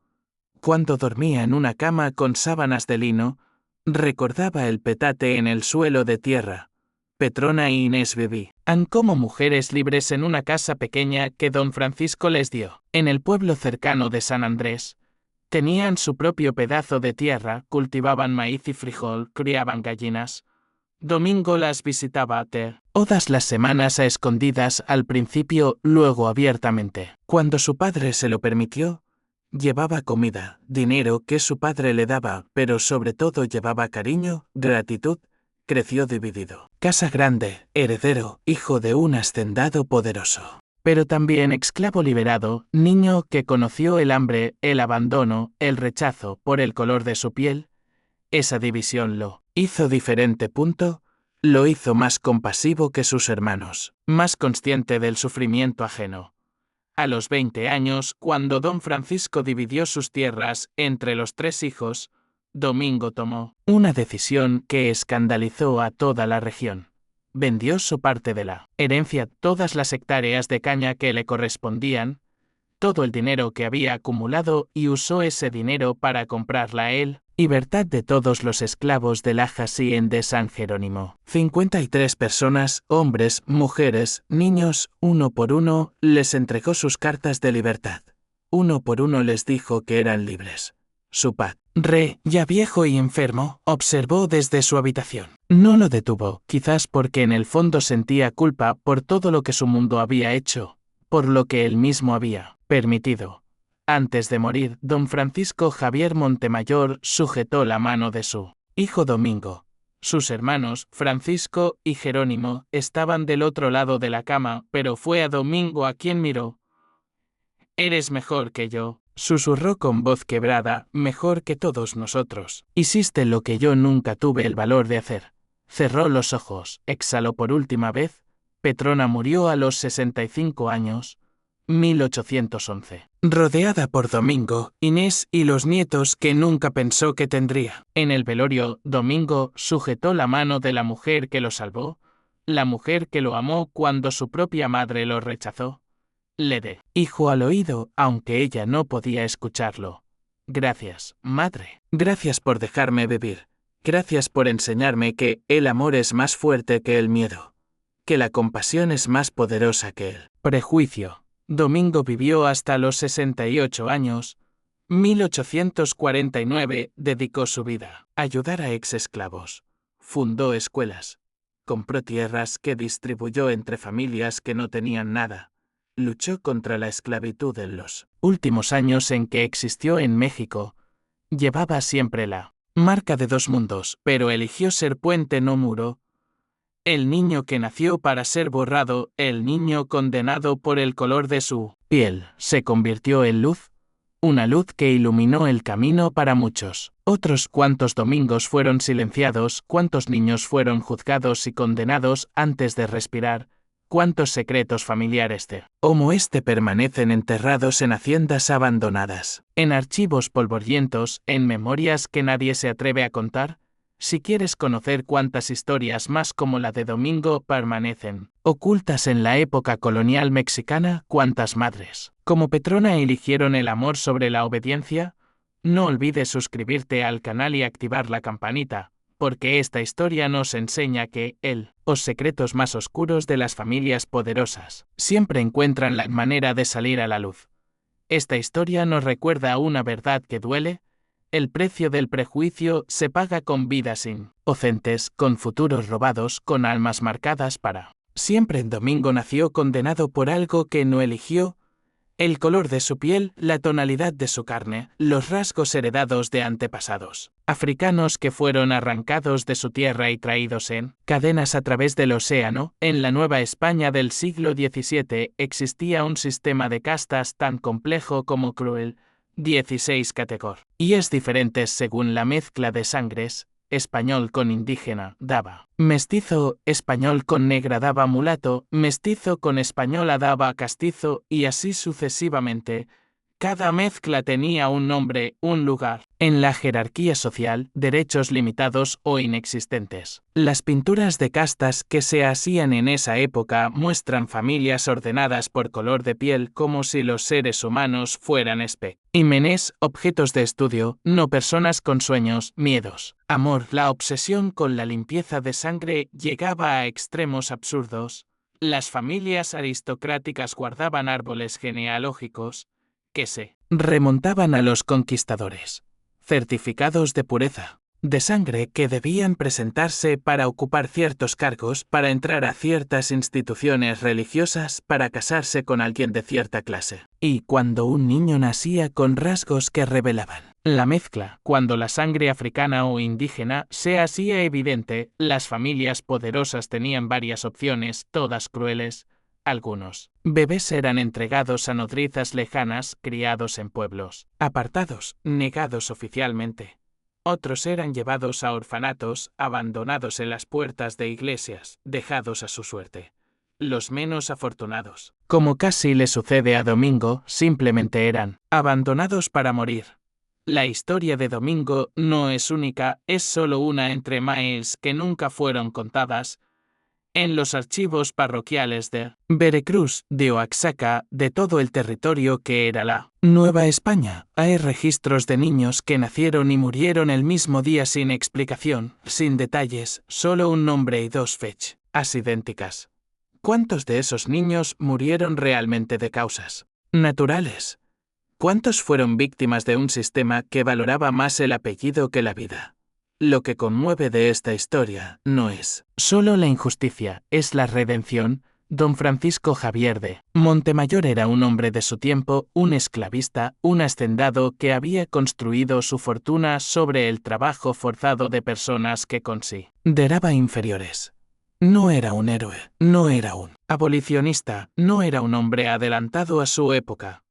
Cuando dormía en una cama con sábanas de lino, recordaba el petate en el suelo de tierra. Petrona y Inés vivían como mujeres libres en una casa pequeña que don Francisco les dio, en el pueblo cercano de San Andrés. Tenían su propio pedazo de tierra, cultivaban maíz y frijol, criaban gallinas. Domingo las visitaba todas las semanas a escondidas, al principio, luego abiertamente. Cuando su padre se lo permitió, llevaba comida, dinero que su padre le daba, pero sobre todo llevaba cariño, gratitud. Creció dividido. Casa grande, heredero, hijo de un hacendado poderoso. Pero también esclavo liberado, niño que conoció el hambre, el abandono, el rechazo por el color de su piel. Esa división lo hizo diferente. Lo hizo más compasivo que sus hermanos, más consciente del sufrimiento ajeno. A los 20 años, cuando don Francisco dividió sus tierras entre los 3 hijos, Domingo tomó una decisión que escandalizó a toda la región. Vendió su parte de la herencia, todas las hectáreas de caña que le correspondían, todo el dinero que había acumulado, y usó ese dinero para comprarla a él, libertad de todos los esclavos de la Jasien de San Jerónimo. 53 personas, hombres, mujeres, niños, uno por uno, les entregó sus cartas de libertad. Uno por uno les dijo que eran libres. Su paz ya viejo y enfermo, observó desde su habitación. No lo detuvo, quizás porque en el fondo sentía culpa por todo lo que su mundo había hecho, por lo que él mismo había permitido. Antes de morir, don Francisco Javier Montemayor sujetó la mano de su hijo Domingo. Sus hermanos, Francisco y Jerónimo, estaban del otro lado de la cama, pero fue a Domingo a quien miró. «Eres mejor que yo», susurró con voz quebrada, «mejor que todos nosotros. Hiciste lo que yo nunca tuve el valor de hacer». Cerró los ojos, exhaló por última vez. Petrona murió a los 65 años. 1811. Rodeada por Domingo, Inés y los nietos que nunca pensó que tendría. En el velorio, Domingo sujetó la mano de la mujer que lo salvó, la mujer que lo amó cuando su propia madre lo rechazó. Le dijo al oído, aunque ella no podía escucharlo. «Gracias, madre. Gracias por dejarme vivir. Gracias por enseñarme que el amor es más fuerte que el miedo, que la compasión es más poderosa que el prejuicio». Domingo vivió hasta los 68 años. 1849 dedicó su vida a ayudar a ex-esclavos. Fundó escuelas. Compró tierras que distribuyó entre familias que no tenían nada. Luchó contra la esclavitud en los últimos años en que existió en México. Llevaba siempre la marca de dos mundos, pero eligió ser puente no muro. El niño que nació para ser borrado, el niño condenado por el color de su piel, se convirtió en luz, una luz que iluminó el camino para muchos. Otros cuantos domingos fueron silenciados, cuántos niños fueron juzgados y condenados antes de respirar, cuántos secretos familiares como este permanecen enterrados en haciendas abandonadas, en archivos polvorientos, en memorias que nadie se atreve a contar. Si quieres conocer cuántas historias más como la de Domingo permanecen ocultas en la época colonial mexicana, cuántas madres como Petrona eligieron el amor sobre la obediencia, no olvides suscribirte al canal y activar la campanita, porque esta historia nos enseña que los secretos más oscuros de las familias poderosas siempre encuentran la manera de salir a la luz. Esta historia nos recuerda una verdad que duele. El precio del prejuicio se paga con vidas inocentes, con futuros robados, con almas marcadas para siempre. Domingo nació condenado por algo que no eligió. El color de su piel, la tonalidad de su carne, los rasgos heredados de antepasados africanos que fueron arrancados de su tierra y traídos en cadenas a través del océano. En la Nueva España del siglo XVII existía un sistema de castas tan complejo como cruel. 16 categorías diferentes según la mezcla de sangres. Español con indígena daba mestizo, español con negra daba mulato, mestizo con española daba castizo, y así sucesivamente. Cada mezcla tenía un nombre, un lugar en la jerarquía social, derechos limitados o inexistentes. Las pinturas de castas que se hacían en esa época muestran familias ordenadas por color de piel como si los seres humanos fueran especímenes, objetos de estudio, no personas con sueños, miedos, amor. La obsesión con la limpieza de sangre llegaba a extremos absurdos. Las familias aristocráticas guardaban árboles genealógicos que se remontaban a los conquistadores, certificados de pureza de sangre que debían presentarse para ocupar ciertos cargos, para entrar a ciertas instituciones religiosas, para casarse con alguien de cierta clase. Y cuando un niño nacía con rasgos que revelaban la mezcla, cuando la sangre africana o indígena se hacía evidente, las familias poderosas tenían varias opciones, todas crueles. Algunos bebés eran entregados a nodrizas lejanas, criados en pueblos apartados, negados oficialmente. Otros eran llevados a orfanatos, abandonados en las puertas de iglesias, dejados a su suerte. Los menos afortunados, como casi le sucede a Domingo, simplemente eran abandonados para morir. La historia de Domingo no es única, es solo una entre miles que nunca fueron contadas. En los archivos parroquiales de Veracruz, de Oaxaca, de todo el territorio que era la Nueva España, hay registros de niños que nacieron y murieron el mismo día sin explicación, sin detalles, solo un nombre y dos fechas idénticas. ¿Cuántos de esos niños murieron realmente de causas naturales? ¿Cuántos fueron víctimas de un sistema que valoraba más el apellido que la vida? Lo que conmueve de esta historia no es solo la injusticia, es la redención. Don Francisco Javier de Montemayor era un hombre de su tiempo, un esclavista, un hacendado que había construido su fortuna sobre el trabajo forzado de personas que consideraba inferiores. No era un héroe, no era un abolicionista, no era un hombre adelantado a su época.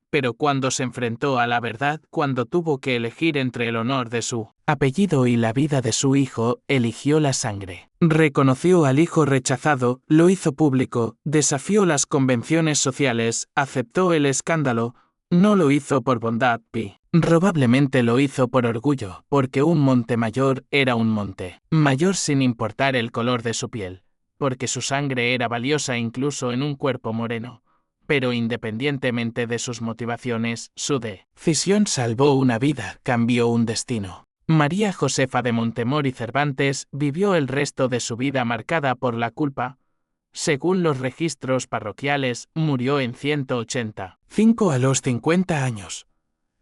Pero cuando se enfrentó a la verdad, cuando tuvo que elegir entre el honor de su apellido y la vida de su hijo, eligió la sangre. Reconoció al hijo rechazado, lo hizo público, desafió las convenciones sociales, aceptó el escándalo, no lo hizo por bondad, probablemente lo hizo por orgullo, porque un Montemayor era un monte mayor sin importar el color de su piel, porque su sangre era valiosa incluso en un cuerpo moreno. Pero independientemente de sus motivaciones, su decisión salvó una vida, cambió un destino. María Josefa de Montemor y Cervantes vivió el resto de su vida marcada por la culpa. Según los registros parroquiales, murió en 185 a los 50 años.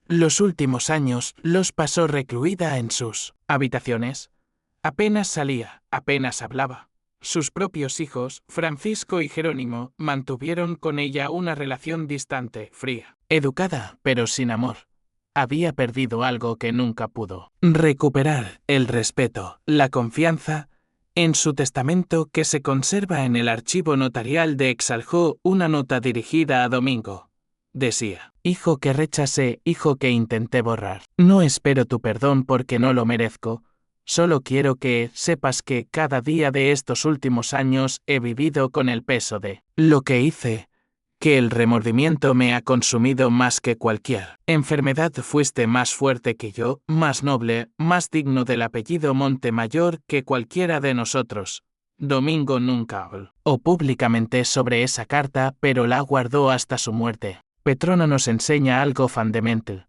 Los últimos años los pasó recluida en sus habitaciones. Apenas salía, apenas hablaba. Sus propios hijos, Francisco y Jerónimo, mantuvieron con ella una relación distante, fría, educada, pero sin amor. Había perdido algo que nunca pudo recuperar: el respeto, la confianza. En su testamento, que se conserva en el archivo notarial de Exaljó, una nota dirigida a Domingo decía: hijo que rechacé, hijo que intenté borrar. No espero tu perdón porque no lo merezco. Solo quiero que sepas que cada día de estos últimos años he vivido con el peso de lo que hice, que el remordimiento me ha consumido más que cualquier enfermedad. Fuiste más fuerte que yo, más noble, más digno del apellido Montemayor que cualquiera de nosotros. Domingo nunca habló públicamente sobre esa carta, pero la guardó hasta su muerte. Petrona nos enseña algo fundamental.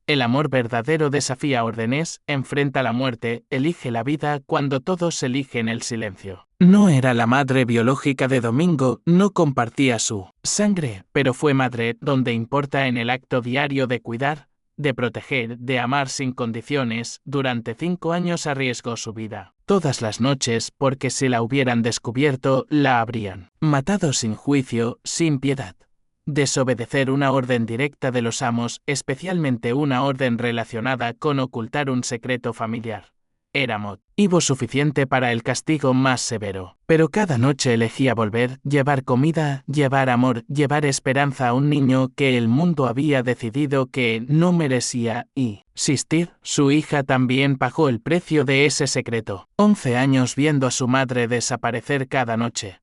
El amor verdadero desafía órdenes, enfrenta la muerte, elige la vida cuando todos eligen el silencio. No era la madre biológica de Domingo, no compartía su sangre, pero fue madre donde importa en el acto diario de cuidar, de proteger, de amar sin condiciones. Durante 5 años arriesgó su vida todas las noches porque si la hubieran descubierto, la habrían matado sin juicio, sin piedad. Desobedecer una orden directa de los amos, especialmente una orden relacionada con ocultar un secreto familiar, era motivo suficiente para el castigo más severo. Pero cada noche elegía volver, llevar comida, llevar amor, llevar esperanza a un niño que el mundo había decidido que no merecía existir. Su hija también pagó el precio de ese secreto. 11 años viendo a su madre desaparecer cada noche.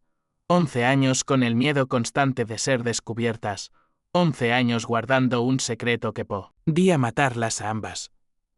11 años con el miedo constante de ser descubiertas. 11 años guardando un secreto que podía matarlas a ambas.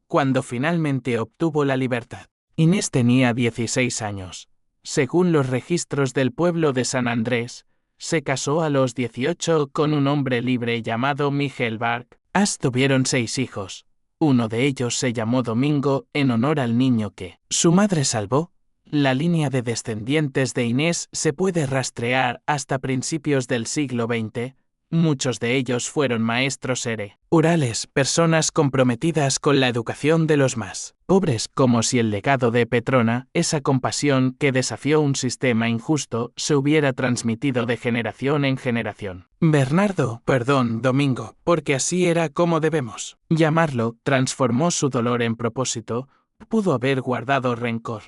Cuando finalmente obtuvo la libertad, Inés tenía 16 años. Según los registros del pueblo de San Andrés, se casó a los 18 con un hombre libre llamado Miguel Barc. Tuvieron 6 hijos. Uno de ellos se llamó Domingo, en honor al niño que su madre salvó. La línea de descendientes de Inés se puede rastrear hasta principios del siglo XX. Muchos de ellos fueron maestros rurales, personas comprometidas con la educación de los más pobres, como si el legado de Petrona, esa compasión que desafió un sistema injusto, se hubiera transmitido de generación en generación. Domingo, porque así era como debemos llamarlo, transformó su dolor en propósito. Pudo haber guardado rencor.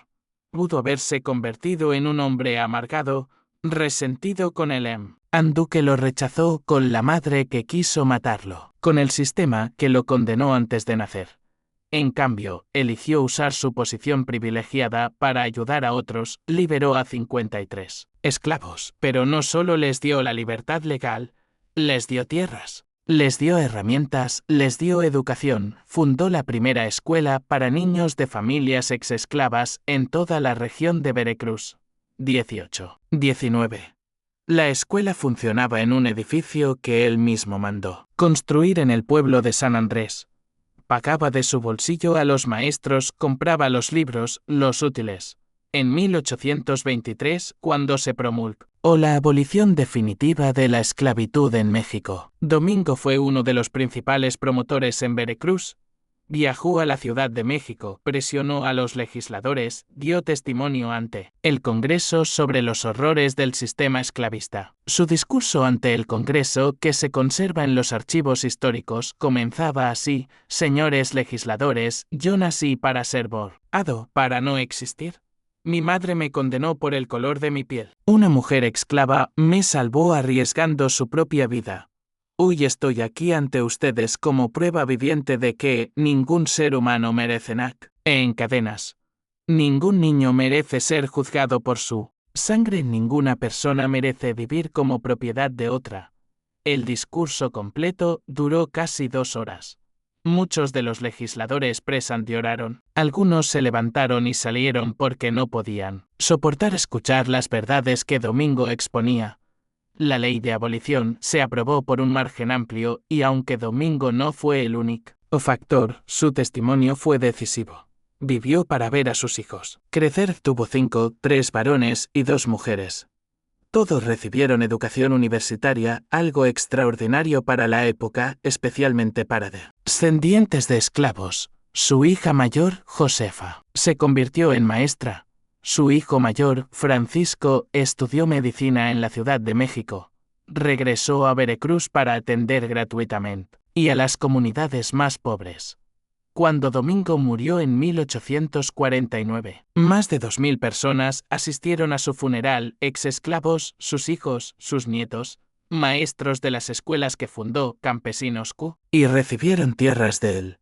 Pudo haberse convertido en un hombre amargado, resentido con el Andú que lo rechazó, con la madre que quiso matarlo, con el sistema que lo condenó antes de nacer. En cambio, eligió usar su posición privilegiada para ayudar a otros, liberó a 53 esclavos, pero no solo les dio la libertad legal, les dio tierras. Les dio herramientas, les dio educación, fundó la primera escuela para niños de familias exesclavas en toda la región de Veracruz. 19. La escuela funcionaba en un edificio que él mismo mandó construir en el pueblo de San Andrés. Pagaba de su bolsillo a los maestros, compraba los libros, los útiles. En 1823, cuando se promulgó o la abolición definitiva de la esclavitud en México. Domingo fue uno de los principales promotores en Veracruz. Viajó a la Ciudad de México, presionó a los legisladores, dio testimonio ante el Congreso sobre los horrores del sistema esclavista. Su discurso ante el Congreso, que se conserva en los archivos históricos, comenzaba así: señores legisladores, yo nací para ser borrado, para no existir. Mi madre me condenó por el color de mi piel. Una mujer esclava me salvó arriesgando su propia vida. Hoy estoy aquí ante ustedes como prueba viviente de que ningún ser humano merece nacer en cadenas. Ningún niño merece ser juzgado por su sangre. Ninguna persona merece vivir como propiedad de otra. El discurso completo duró casi 2 horas. Muchos de los legisladores presan lloraron. Algunos se levantaron y salieron porque no podían soportar escuchar las verdades que Domingo exponía. La ley de abolición se aprobó por un margen amplio y aunque Domingo no fue el único factor, su testimonio fue decisivo. Vivió para ver a sus hijos crecer. Tuvo 5, 3 varones y 2 mujeres. Todos recibieron educación universitaria, algo extraordinario para la época, especialmente para descendientes de esclavos. Su hija mayor, Josefa, se convirtió en maestra. Su hijo mayor, Francisco, estudió medicina en la Ciudad de México. Regresó a Veracruz para atender gratuitamente y a las comunidades más pobres. Cuando Domingo murió en 1849, más de 2.000 personas asistieron a su funeral: exesclavos, sus hijos, sus nietos, maestros de las escuelas que fundó, campesinos y recibieron tierras de él.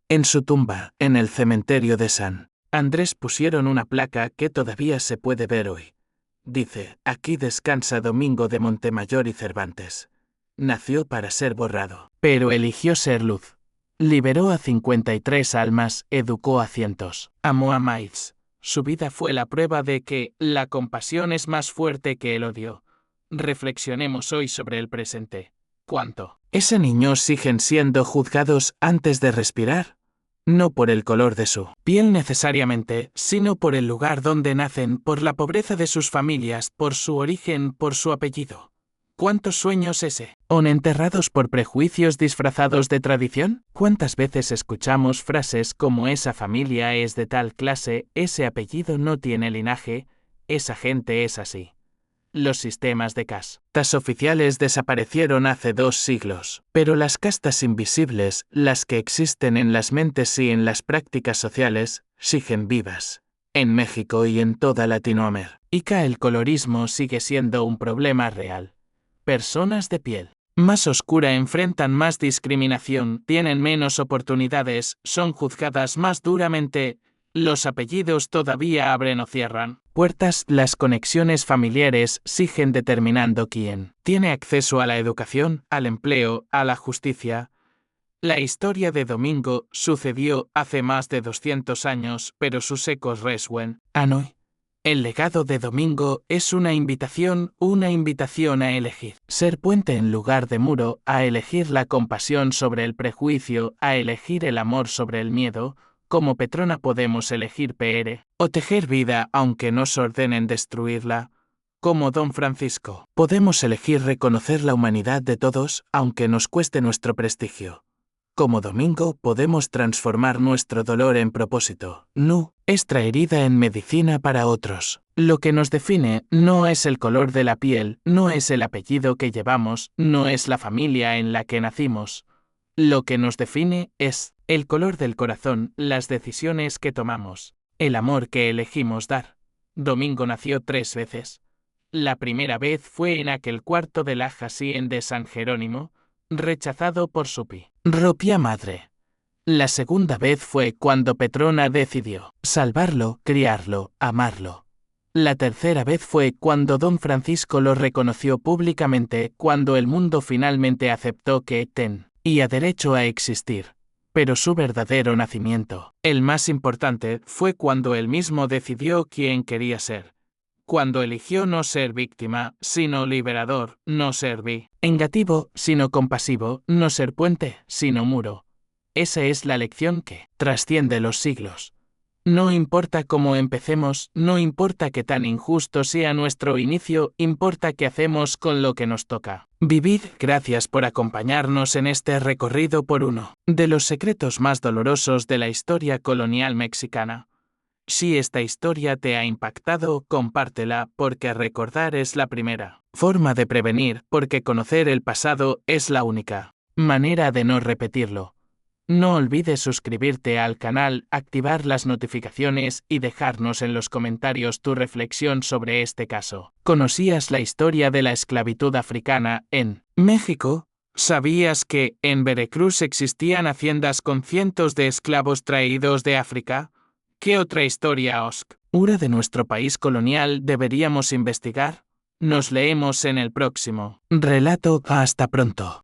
En su tumba, en el cementerio de San Andrés, pusieron una placa que todavía se puede ver hoy. Dice: aquí descansa Domingo de Montemayor y Cervantes. Nació para ser borrado, pero eligió ser luz. Liberó a 53 almas, educó a cientos, amó a miles. Su vida fue la prueba de que la compasión es más fuerte que el odio. Reflexionemos hoy sobre el presente. ¿Cuánto? ¿Ese niños siguen siendo juzgados antes de respirar? No por el color de su piel necesariamente, sino por el lugar donde nacen, por la pobreza de sus familias, por su origen, por su apellido. ¿Cuántos sueños son enterrados por prejuicios disfrazados de tradición? ¿Cuántas veces escuchamos frases como: esa familia es de tal clase, ese apellido no tiene linaje, esa gente es así? Los sistemas de castas oficiales desaparecieron hace 2 siglos, pero las castas invisibles, las que existen en las mentes y en las prácticas sociales, siguen vivas. En México y en toda Latinoamérica el colorismo sigue siendo un problema real. Personas de piel más oscura enfrentan más discriminación, tienen menos oportunidades, son juzgadas más duramente. Los apellidos todavía abren o cierran puertas. Las conexiones familiares siguen determinando quién tiene acceso a la educación, al empleo, a la justicia. La historia de Domingo sucedió hace más de 200 años, pero sus ecos resuenan hoy. El legado de Domingo es una invitación a elegir ser puente en lugar de muro, a elegir la compasión sobre el prejuicio, a elegir el amor sobre el miedo. Como Petrona podemos elegir o tejer vida aunque nos ordenen destruirla. Como Don Francisco, podemos elegir reconocer la humanidad de todos aunque nos cueste nuestro prestigio. Como Domingo, podemos transformar nuestro dolor en propósito, nuestra herida en medicina para otros. Lo que nos define no es el color de la piel, no es el apellido que llevamos, no es la familia en la que nacimos. Lo que nos define es el color del corazón, las decisiones que tomamos, el amor que elegimos dar. Domingo nació 3 veces. La primera vez fue en aquel cuarto de la Hacienda de San Jerónimo, rechazado por su propia madre. La segunda vez fue cuando Petrona decidió salvarlo, criarlo, amarlo. La tercera vez fue cuando Don Francisco lo reconoció públicamente, cuando el mundo finalmente aceptó que tenía derecho a existir. Pero su verdadero nacimiento, el más importante, fue cuando él mismo decidió quién quería ser. Cuando eligió no ser víctima, sino liberador, no ser vengativo, sino compasivo, no ser puente, sino muro. Esa es la lección que trasciende los siglos. No importa cómo empecemos, no importa qué tan injusto sea nuestro inicio, importa qué hacemos con lo que nos toca. Vivid, gracias por acompañarnos en este recorrido por uno de los secretos más dolorosos de la historia colonial mexicana. Si esta historia te ha impactado, compártela, porque recordar es la primera forma de prevenir, porque conocer el pasado es la única manera de no repetirlo. No olvides suscribirte al canal, activar las notificaciones y dejarnos en los comentarios tu reflexión sobre este caso. ¿Conocías la historia de la esclavitud africana en México? ¿Sabías que en Veracruz existían haciendas con cientos de esclavos traídos de África? ¿Qué otra historia oscura de nuestro país colonial deberíamos investigar? Nos leemos en el próximo relato. Hasta pronto.